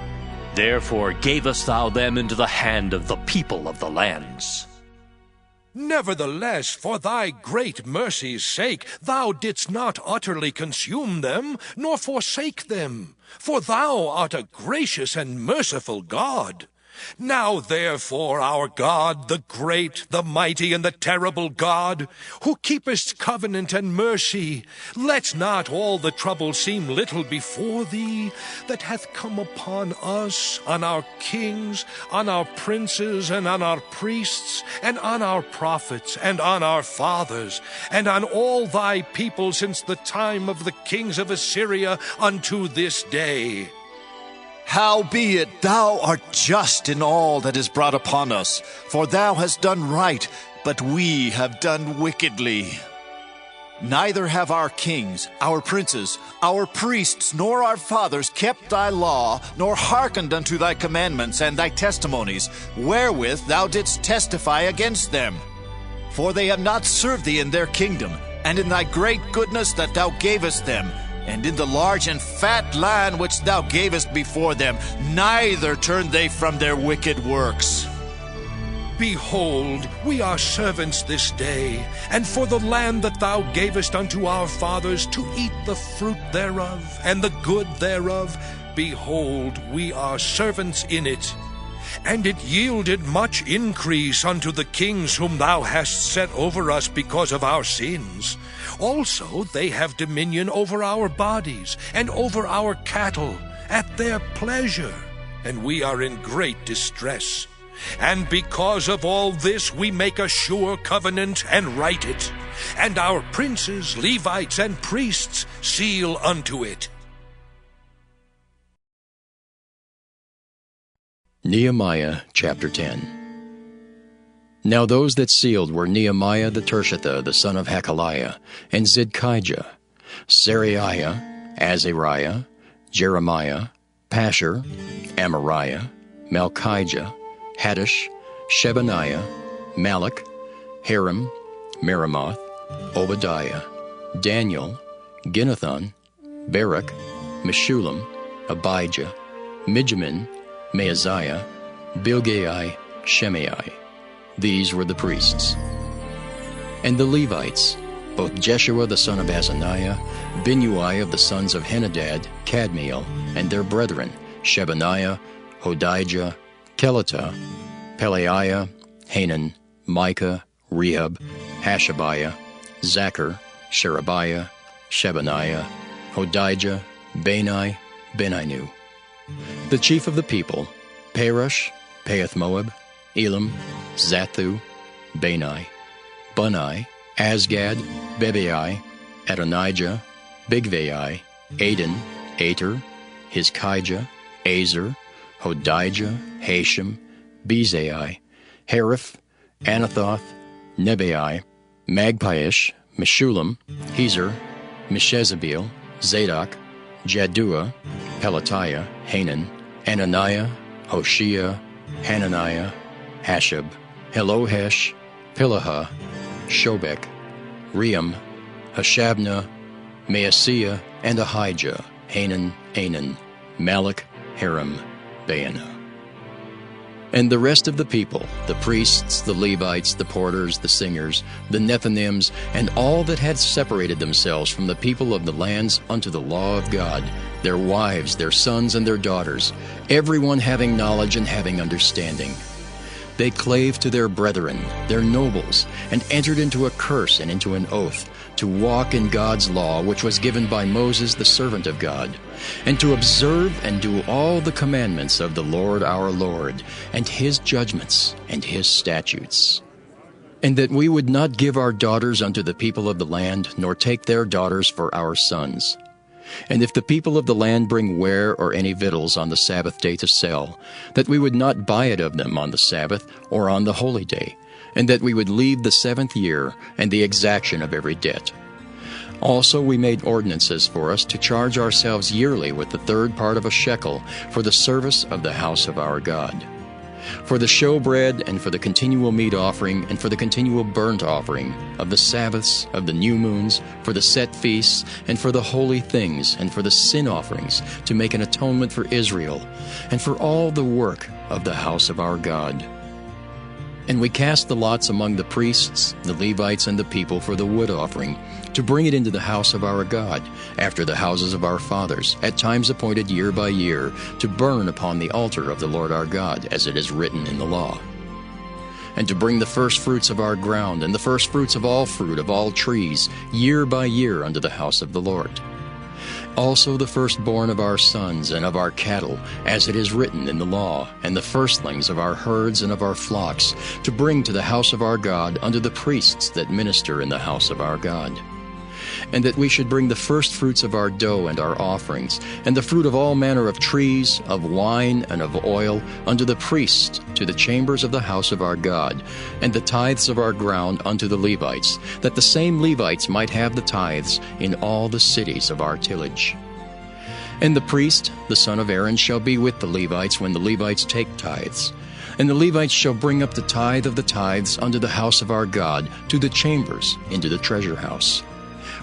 P: Therefore gavest thou them into the hand of the people of the lands.
K: Nevertheless, for thy great mercy's sake, thou didst not utterly consume them, nor forsake them. For thou art a gracious and merciful God. Now therefore, our God, the great, the mighty, and the terrible God, who keepest covenant and mercy, let not all the trouble seem little before thee, that hath come upon us, on our kings, on our princes, and on our priests, and on our prophets, and on our fathers, and on all thy people since the time of the kings of Assyria unto this day.
C: Howbeit thou art just in all that is brought upon us, for thou hast done right, but we have done wickedly. Neither have our kings, our princes, our priests, nor our fathers kept thy law, nor hearkened unto thy commandments and thy testimonies, wherewith thou didst testify against them. For they have not served thee in their kingdom, and in thy great goodness that thou gavest them, and in the large and fat land which thou gavest before them, neither turned they from their wicked works.
K: Behold, we are servants this day, and for the land that thou gavest unto our fathers to eat the fruit thereof, and the good thereof, behold, we are servants in it. And it yielded much increase unto the kings whom thou hast set over us because of our sins. Also they have dominion over our bodies, and over our cattle, at their pleasure, and we are in great distress. And because of all this we make a sure covenant, and write it, and our princes, Levites, and priests seal unto it.
A: Nehemiah chapter 10. Now those that sealed were Nehemiah the Tirshatha, the son of Hachaliah, and Zidkijah, Seraiah, Azariah, Jeremiah, Pashur, Amariah, Malchijah, Haddish, Shebaniah, Malach, Harim, Meremoth, Obadiah, Daniel, Ginnathan, Barak, Meshullam, Abijah, Mijamin, Maaziah, Bilgai, Shemai. These were the priests. And the Levites, both Jeshua the son of Azaniah, Binnui of the sons of Henadad, Kadmiel, and their brethren, Shebaniah, Hodijah, Kelita, Pelaiah, Hanan, Micah, Rehab, Hashabiah, Zachar, Sherebiah, Shebaniah, Hodijah, Bani, Beninu. The chief of the people, Perush, Pahath-Moab, Elam, Zathu, Bani, Bunai, Asgad, Bebai, Adonijah, Bigvai, Aden, Ater, Hizkijah, Azer, Hodijah, Hashem, Bezai, Hariph, Anathoth, Nebai, Magpiish, Meshullam, Hezer, Meshezabeel, Zadok, Jaddua, Pelatiah, Hanan, Ananiah, Hoshea, Hananiah, Hashab, Helohesh, Pilaha, Shobek, Ream, Hashabnah, Maaseiah, and Ahijah, Hanan, Anan, Malach, Haram, Baanah. And the rest of the people, the priests, the Levites, the porters, the singers, the Nethinims, and all that had separated themselves from the people of the lands unto the law of God, their wives, their sons, and their daughters, everyone having knowledge and having understanding. They clave to their brethren, their nobles, and entered into a curse and into an oath, to walk in God's law which was given by Moses the servant of God, and to observe and do all the commandments of the Lord our Lord, and his judgments and his statutes. And that we would not give our daughters unto the people of the land, nor take their daughters for our sons. And if the people of the land bring ware or any victuals on the Sabbath day to sell, that we would not buy it of them on the Sabbath or on the holy day, and that we would leave the 7th year and the exaction of every debt. Also we made ordinances for us to charge ourselves yearly with the 3rd part of a shekel for the service of the house of our God. For the showbread, and for the continual meat offering, and for the continual burnt offering, of the Sabbaths, of the new moons, for the set feasts, and for the holy things, and for the sin offerings, to make an atonement for Israel, and for all the work of the house of our God. And we cast the lots among the priests, the Levites, and the people for the wood offering, to bring it into the house of our God, after the houses of our fathers, at times appointed year by year, to burn upon the altar of the Lord our God, as it is written in the law. And to bring the firstfruits of our ground, and the firstfruits of all fruit of all trees, year by year unto the house of the Lord. Also the firstborn of our sons and of our cattle, as it is written in the law, and the firstlings of our herds and of our flocks, to bring to the house of our God unto the priests that minister in the house of our God. And that we should bring the firstfruits of our dough and our offerings, and the fruit of all manner of trees, of wine, and of oil, unto the priests, to the chambers of the house of our God, and the tithes of our ground unto the Levites, that the same Levites might have the tithes in all the cities of our tillage. And the priest, the son of Aaron, shall be with the Levites when the Levites take tithes. And the Levites shall bring up the tithe of the tithes unto the house of our God, to the chambers, into the treasure house.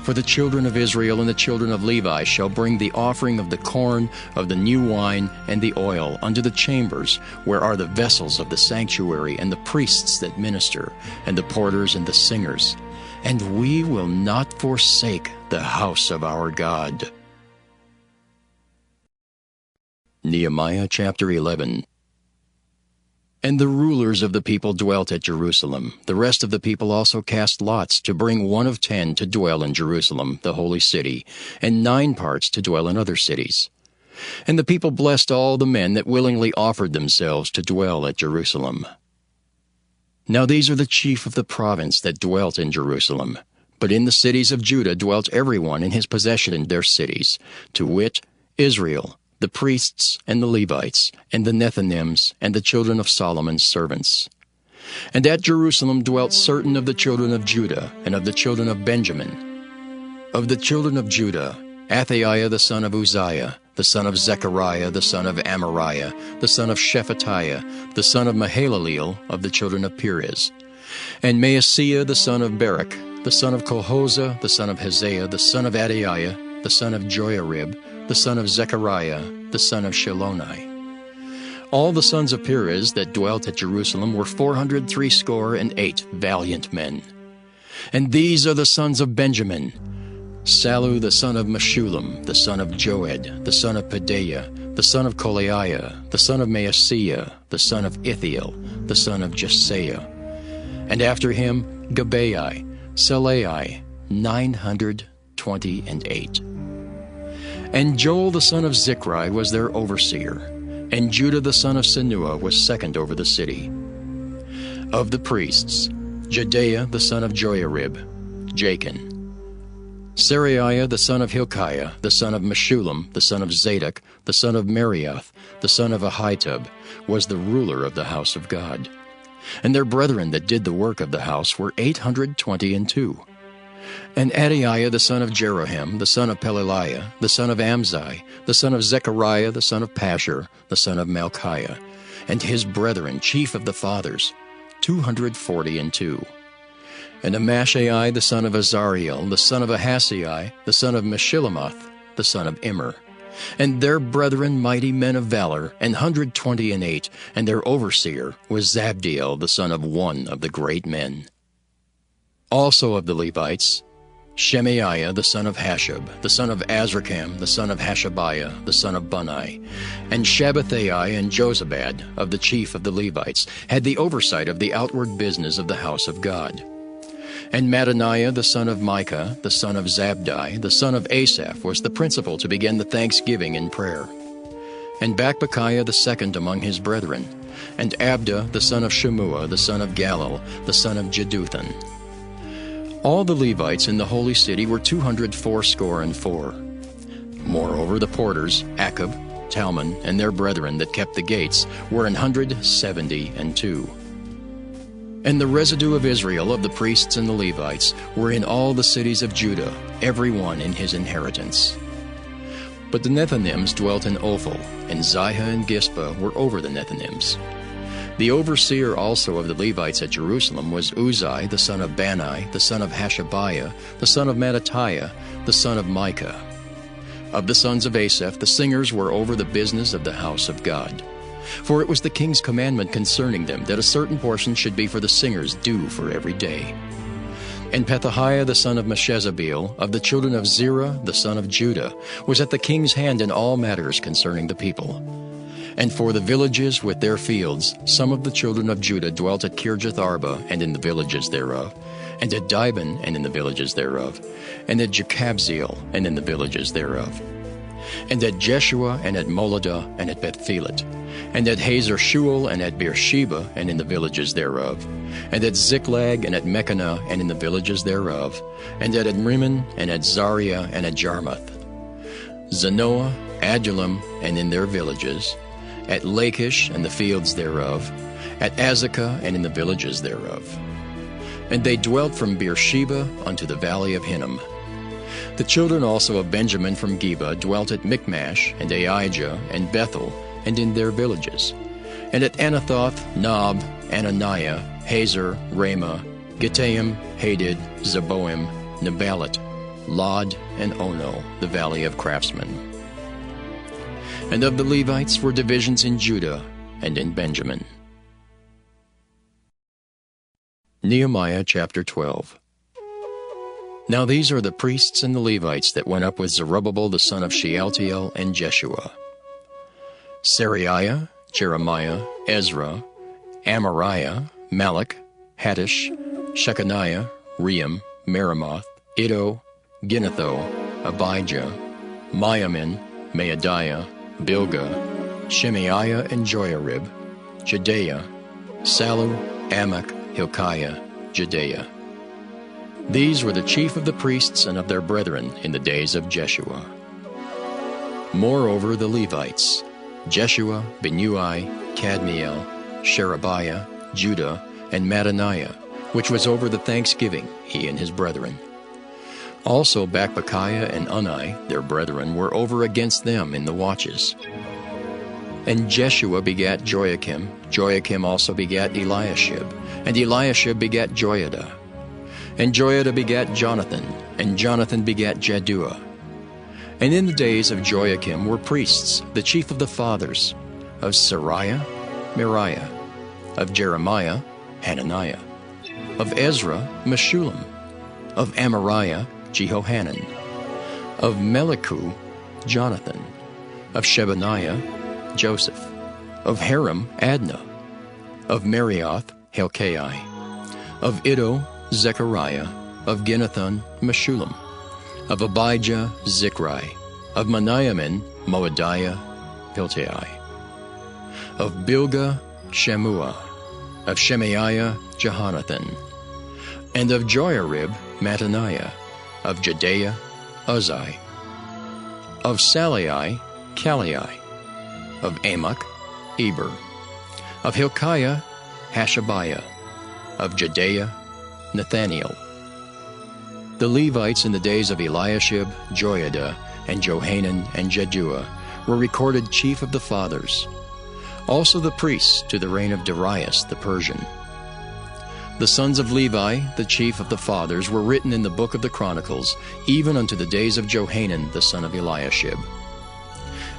A: For the children of Israel and the children of Levi shall bring the offering of the corn, of the new wine, and the oil unto the chambers, where are the vessels of the sanctuary, and the priests that minister, and the porters and the singers. And we will not forsake the house of our God. Nehemiah chapter 11. And the rulers of the people dwelt at Jerusalem. The rest of the people also cast lots to bring 1 of 10 to dwell in Jerusalem, the holy city, and 9 parts to dwell in other cities. And the people blessed all the men that willingly offered themselves to dwell at Jerusalem. Now these are the chief of the province that dwelt in Jerusalem. But in the cities of Judah dwelt every one in his possession in their cities, to wit, Israel, the priests and the Levites, and the Nethinims, and the children of Solomon's servants. And at Jerusalem dwelt certain of the children of Judah, and of the children of Benjamin. Of the children of Judah, Athaiah the son of Uzziah, the son of Zechariah, the son of Amariah, the son of Shephatiah, the son of Mahalaleel, of the children of Perez. And Maaseiah the son of Barak, the son of Colhozah, the son of Hosea, the son of Adaiah, the son of Joiarib, the son of Zechariah, the son of Shiloni. All the sons of Perez that dwelt at Jerusalem were 468 valiant men. And these are the sons of Benjamin: Sallu the son of Meshullam, the son of Joed, the son of Pedaiah, the son of Kolaiah, the son of Maaseiah, the son of Ithiel, the son of Jesaiah. And after him Gabai, Salai, 900 128. And Joel the son of Zichri was their overseer, and Judah the son of Senua was second over the city. Of the priests, Jedaiah the son of Joiarib, Jachin. Seraiah the son of Hilkiah, the son of Meshullam, the son of Zadok, the son of Merioth, the son of Ahitub, was the ruler of the house of God. And their brethren that did the work of the house were 822. And Adaiah the son of Jeroham, the son of Pelaliah, the son of Amzai, the son of Zechariah, the son of Pashur, the son of Malchiah, and his brethren, chief of the fathers, 242. And Amashai the son of Azariel, the son of Ahasai, the son of Meshillemoth, the son of Immer, and their brethren mighty men of valor, 128, and their overseer was Zabdiel the son of one of the great men. Also of the Levites, Shemaiah the son of Hashab, the son of Azrikam, the son of Hashabiah, the son of Bunai, and Shabbathai and Jozabad, of the chief of the Levites, had the oversight of the outward business of the house of God. And Mattaniah the son of Micah, the son of Zabdi, the son of Asaph, was the principal to begin the thanksgiving in prayer. And Bakbukiah the second among his brethren, and Abda the son of Shemua, the son of Galal, the son of Jeduthun. All the Levites in the holy city were 284. Moreover, the porters, Akub, Talmon, and their brethren that kept the gates, were 172. And the residue of Israel of the priests and the Levites were in all the cities of Judah, every one in his inheritance. But the Nethinims dwelt in Ophel, and Zihah and Gispa were over the Nethinims. The overseer also of the Levites at Jerusalem was Uzai the son of Bani, the son of Hashabiah, the son of Mattatiah, the son of Micah. Of the sons of Asaph, the singers were over the business of the house of God. For it was the king's commandment concerning them that a certain portion should be for the singers due for every day. And Pethahiah the son of Meshezabeel, of the children of Zerah the son of Judah, was at the king's hand in all matters concerning the people. And for the villages with their fields, some of the children of Judah dwelt at Kirjath Arba and in the villages thereof, and at Dibon and in the villages thereof, and at Jekabzeel and in the villages thereof, and at Jeshua and at Moladah and at Bethphelet, and at Hazar Shual and at Beersheba and in the villages thereof, and at Ziklag and at Mechanah and in the villages thereof, and at Adrimmon and at Zaria and at Jarmuth, Zanoah, Adullam and in their villages, at Lachish and the fields thereof, at Azekah and in the villages thereof. And they dwelt from Beersheba unto the valley of Hinnom. The children also of Benjamin from Geba dwelt at Michmash and Aijah and Bethel and in their villages, and at Anathoth, Nob, Ananiah, Hazor, Ramah, Gittaim, Hadid, Zeboim, Nebalat, Lod, and Ono, the valley of craftsmen. And of the Levites were divisions in Judah and in Benjamin. Nehemiah chapter 12. Now these are the priests and the Levites that went up with Zerubbabel the son of Shealtiel and Jeshua: Seraiah, Jeremiah, Ezra, Amariah, Malach, Hattush, Shechaniah, Ream, Meremoth, Iddo, Ginnetho, Abijah, Miamin, Maadiah, Bilgah, Shemaiah and Joiarib, Jedaiah, Sallu, Amok, Hilkiah, Jedaiah. These were the chief of the priests and of their brethren in the days of Jeshua. Moreover, the Levites, Jeshua, Binnui, Kadmiel, Sherebiah, Judah, and Mattaniah, which was over the thanksgiving, he and his brethren. Also Bakbukiah and Unai, their brethren, were over against them in the watches. And Jeshua begat Joiakim, Joiakim also begat Eliashib, and Eliashib begat Joiada. And Joiada begat Jonathan, and Jonathan begat Jaddua. And in the days of Joiakim were priests, the chief of the fathers, of Seraiah, Meriah, of Jeremiah, Hananiah, of Ezra, Meshullam, of Amariah, Jehohanan, of Melichu, Jonathan, of Shebaniah, Joseph, of Haram, Adnah, of Merioth, Helkai, of Iddo, Zechariah, of Ginnethon, Meshullam, Of Abijah, Zichri. Of Meniamin, Moadiah, Piltai. Of Bilgah, Shammua. Of Shemaiah, Jehonathan. And of Joiarib, Mattaniah. Of Jedaiah, Uzzi. Of Salai, Kalai. Of Amok, Eber. Of Hilkiah, Hashabiah. Of Jedaiah, Nathaniel. The Levites in the days of Eliashib, Joiada, and Johanan, and Jeduah were recorded chief of the fathers. Also the priests to the reign of Darius the Persian. The sons of Levi, the chief of the fathers, were written in the book of the Chronicles, even unto the days of Johanan the son of Eliashib.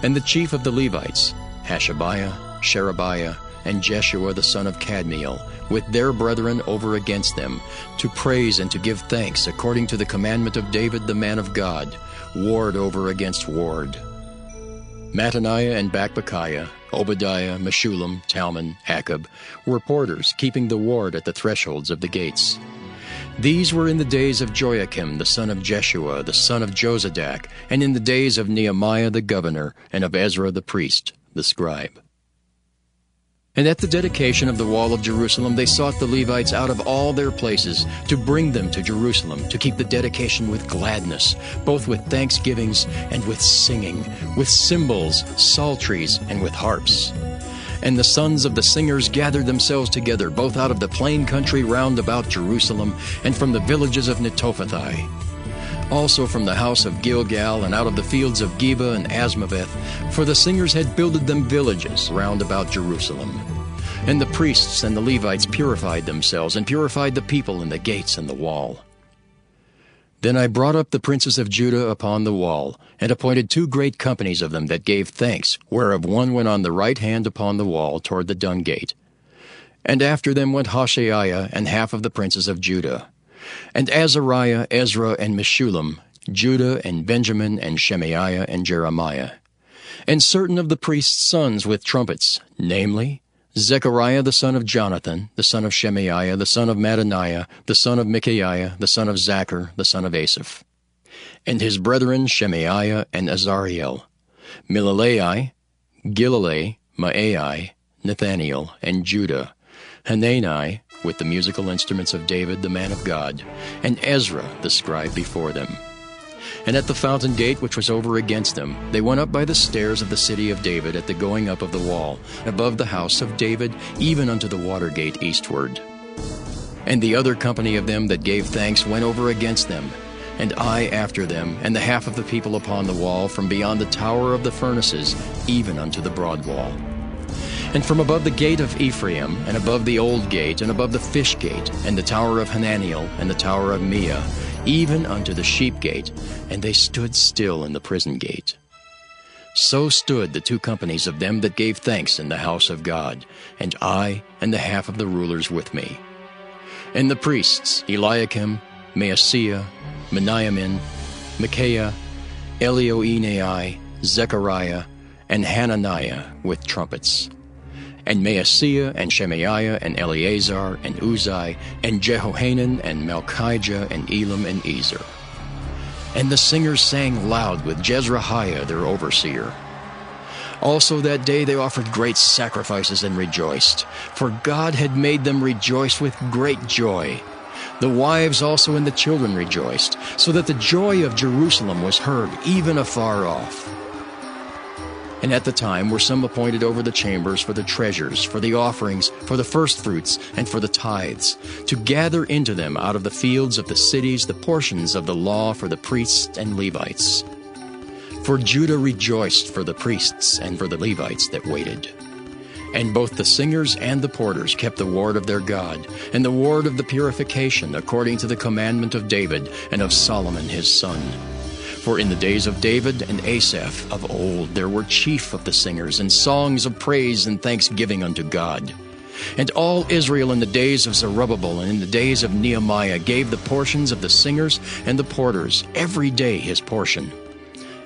A: And the chief of the Levites, Hashabiah, Sherebiah, and Jeshua the son of Kadmiel, with their brethren over against them, to praise and to give thanks according to the commandment of David the man of God, ward over against ward. Mattaniah and Bakbukiah, Obadiah, Meshullam, Talmon, Akab, were porters, keeping the ward at the thresholds of the gates. These were in the days of Joachim the son of Jeshua, the son of Josadak, and in the days of Nehemiah the governor, and of Ezra the priest, the scribe. And at the dedication of the wall of Jerusalem they sought the Levites out of all their places to bring them to Jerusalem, to keep the dedication with gladness, both with thanksgivings and with singing, with cymbals, psalteries, and with harps. And the sons of the singers gathered themselves together, both out of the plain country round about Jerusalem, and from the villages of Netophathi. Also from the house of Gilgal, and out of the fields of Geba and Asmaveth, for the singers had builded them villages round about Jerusalem. And the priests and the Levites purified themselves, and purified the people in the gates and the wall. Then I brought up the princes of Judah upon the wall, and appointed 2 great companies of them that gave thanks, whereof one went on the right hand upon the wall toward the dung gate. And after them went Hoshaiah and half of the princes of Judah. And Azariah, Ezra, and Meshullam, Judah, and Benjamin, and Shemaiah, and Jeremiah. And certain of the priests' sons with trumpets, namely, Zechariah the son of Jonathan, the son of Shemaiah, the son of Mattaniah, the son of Micaiah, the son of Zachar, the son of Asaph. And his brethren Shemaiah and Azariel, Milalai, Gilalai, Maai, Nathaniel, and Judah, Hanani, with the musical instruments of David the man of God, and Ezra the scribe before them. And at the fountain gate which was over against them, they went up by the stairs of the city of David at the going up of the wall, above the house of David, even unto the water gate eastward. And the other company of them that gave thanks went over against them, and I after them, and the half of the people upon the wall, from beyond the tower of the furnaces, even unto the broad wall. And from above the gate of Ephraim, and above the old gate, and above the fish gate, and the tower of Hananiel, and the tower of Meah, even unto the sheep gate, and they stood still in the prison gate. So stood the 2 companies of them that gave thanks in the house of God, and I and the half of the rulers with me. And the priests, Eliakim, Maaseiah, Meniamin, Micaiah, Elioenai, Zechariah, and Hananiah with trumpets. And Maaseiah, and Shemaiah, and Eleazar, and Uzzi, and Jehohanan, and Malchijah, and Elam, and Ezer. And the singers sang loud with Jezrahiah their overseer. Also that day they offered great sacrifices and rejoiced, for God had made them rejoice with great joy. The wives also and the children rejoiced, so that the joy of Jerusalem was heard even afar off. And at the time were some appointed over the chambers for the treasures, for the offerings, for the firstfruits, and for the tithes, to gather into them out of the fields of the cities the portions of the law for the priests and Levites. For Judah rejoiced for the priests and for the Levites that waited. And both the singers and the porters kept the ward of their God, and the ward of the purification, according to the commandment of David and of Solomon his son. For in the days of David and Asaph of old there were chief of the singers, and songs of praise and thanksgiving unto God. And all Israel in the days of Zerubbabel and in the days of Nehemiah gave the portions of the singers and the porters, every day his portion.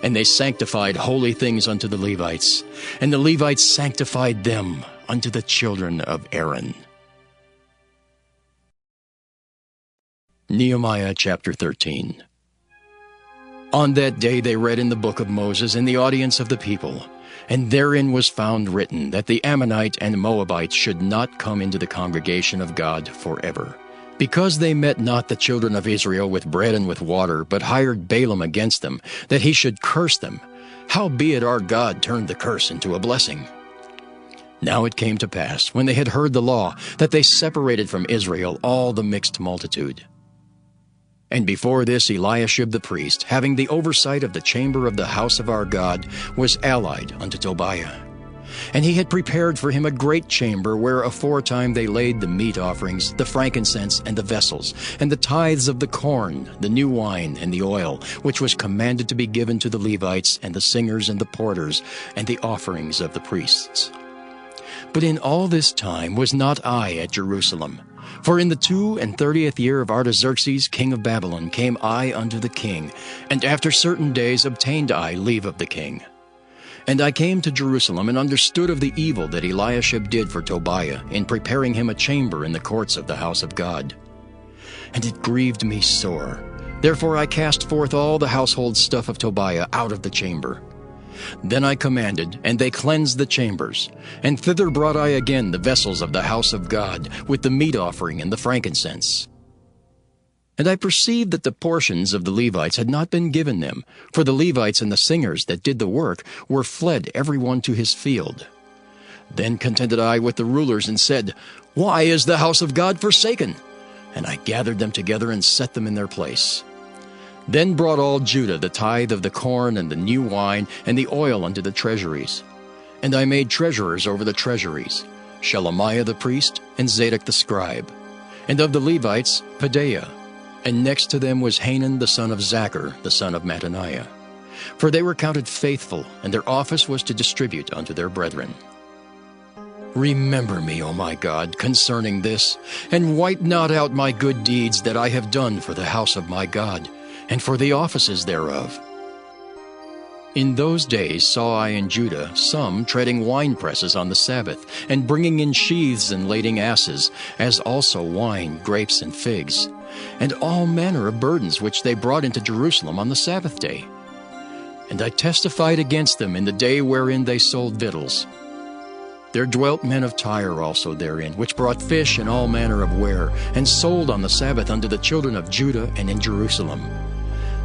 A: And they sanctified holy things unto the Levites, and the Levites sanctified them unto the children of Aaron. Nehemiah chapter 13. On that day they read in the book of Moses in the audience of the people, and therein was found written that the Ammonite and Moabite should not come into the congregation of God forever, because they met not the children of Israel with bread and with water, but hired Balaam against them, that he should curse them. Howbeit our God turned the curse into a blessing. Now it came to pass, when they had heard the law, that they separated from Israel all the mixed multitude. And before this Eliashib the priest, having the oversight of the chamber of the house of our God, was allied unto Tobiah. And he had prepared for him a great chamber, where aforetime they laid the meat offerings, the frankincense, and the vessels, and the tithes of the corn, the new wine, and the oil, which was commanded to be given to the Levites, and the singers, and the porters, and the offerings of the priests. But in all this time was not I at Jerusalem. For in the 32nd year of Artaxerxes king of Babylon came I unto the king, and after certain days obtained I leave of the king. And I came to Jerusalem, and understood of the evil that Eliashib did for Tobiah, in preparing him a chamber in the courts of the house of God. And it grieved me sore. Therefore I cast forth all the household stuff of Tobiah out of the chamber. Then I commanded, and they cleansed the chambers. And thither brought I again the vessels of the house of God, with the meat offering and the frankincense. And I perceived that the portions of the Levites had not been given them, for the Levites and the singers that did the work were fled every one to his field. Then contended I with the rulers, and said, Why is the house of God forsaken? And I gathered them together, and set them in their place. Then brought all Judah the tithe of the corn and the new wine and the oil unto the treasuries. And I made treasurers over the treasuries, Shelemiah the priest and Zadok the scribe. And of the Levites, Pedaiah. And next to them was Hanan the son of Zachar, the son of Mattaniah. For they were counted faithful, and their office was to distribute unto their brethren. Remember me, O my God, concerning this, and wipe not out my good deeds that I have done for the house of my God, and for the offices thereof. In those days saw I in Judah some treading winepresses on the Sabbath, and bringing in sheaths and lading asses, as also wine, grapes, and figs, and all manner of burdens which they brought into Jerusalem on the Sabbath day. And I testified against them in the day wherein they sold victuals. There dwelt men of Tyre also therein, which brought fish and all manner of ware, and sold on the Sabbath unto the children of Judah and in Jerusalem.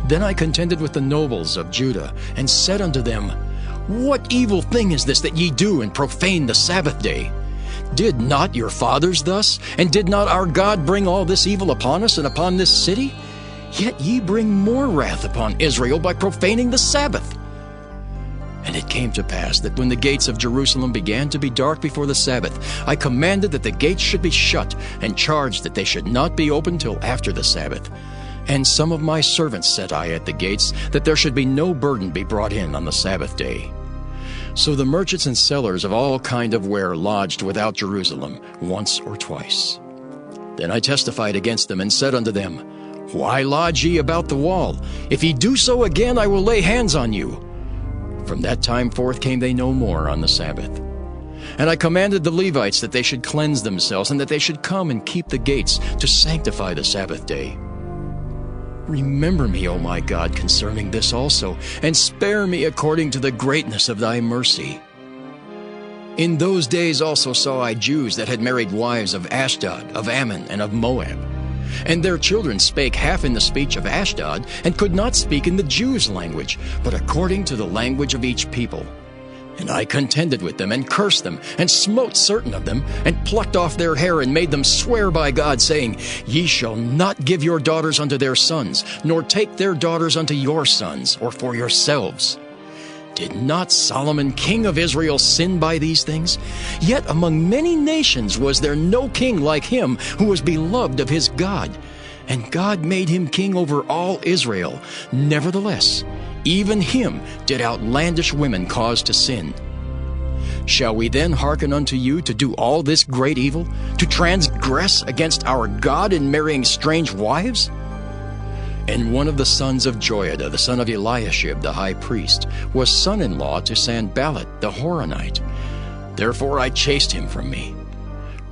A: Then I contended with the nobles of Judah, and said unto them, What evil thing is this that ye do, and profane the Sabbath day? Did not your fathers thus? And did not our God bring all this evil upon us and upon this city? Yet ye bring more wrath upon Israel by profaning the Sabbath. And it came to pass that when the gates of Jerusalem began to be dark before the Sabbath, I commanded that the gates should be shut, and charged that they should not be opened till after the Sabbath. And some of my servants set I at the gates, that there should be no burden be brought in on the Sabbath day. So the merchants and sellers of all kind of ware lodged without Jerusalem once or twice. Then I testified against them, and said unto them, Why lodge ye about the wall? If ye do so again, I will lay hands on you. From that time forth came they no more on the Sabbath. And I commanded the Levites that they should cleanse themselves, and that they should come and keep the gates, to sanctify the Sabbath day. Remember me, O my God, concerning this also, and spare me according to the greatness of thy mercy. In those days also saw I Jews that had married wives of Ashdod, of Ammon, and of Moab. And their children spake half in the speech of Ashdod, and could not speak in the Jews' language, but according to the language of each people. And I contended with them, and cursed them, and smote certain of them, and plucked off their hair, and made them swear by God, saying, Ye shall not give your daughters unto their sons, nor take their daughters unto your sons, or for yourselves. Did not Solomon king of Israel sin by these things? Yet among many nations was there no king like him, who was beloved of his God. And God made him king over all Israel. Nevertheless, even him did outlandish women cause to sin. Shall we then hearken unto you to do all this great evil, to transgress against our God in marrying strange wives? And one of the sons of Joiada, the son of Eliashib the high priest, was son-in-law to Sanballat the Horonite. Therefore I chased him from me.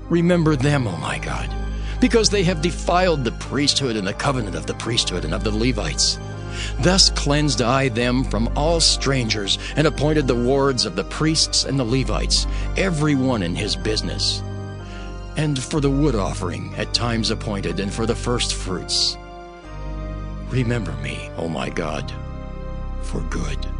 A: Remember them, O my God, because they have defiled the priesthood and the covenant of the priesthood and of the Levites. Thus cleansed I them from all strangers, and appointed the wards of the priests and the Levites, every one in his business. And for the wood offering at times appointed, and for the first fruits. Remember me, O my God, for good.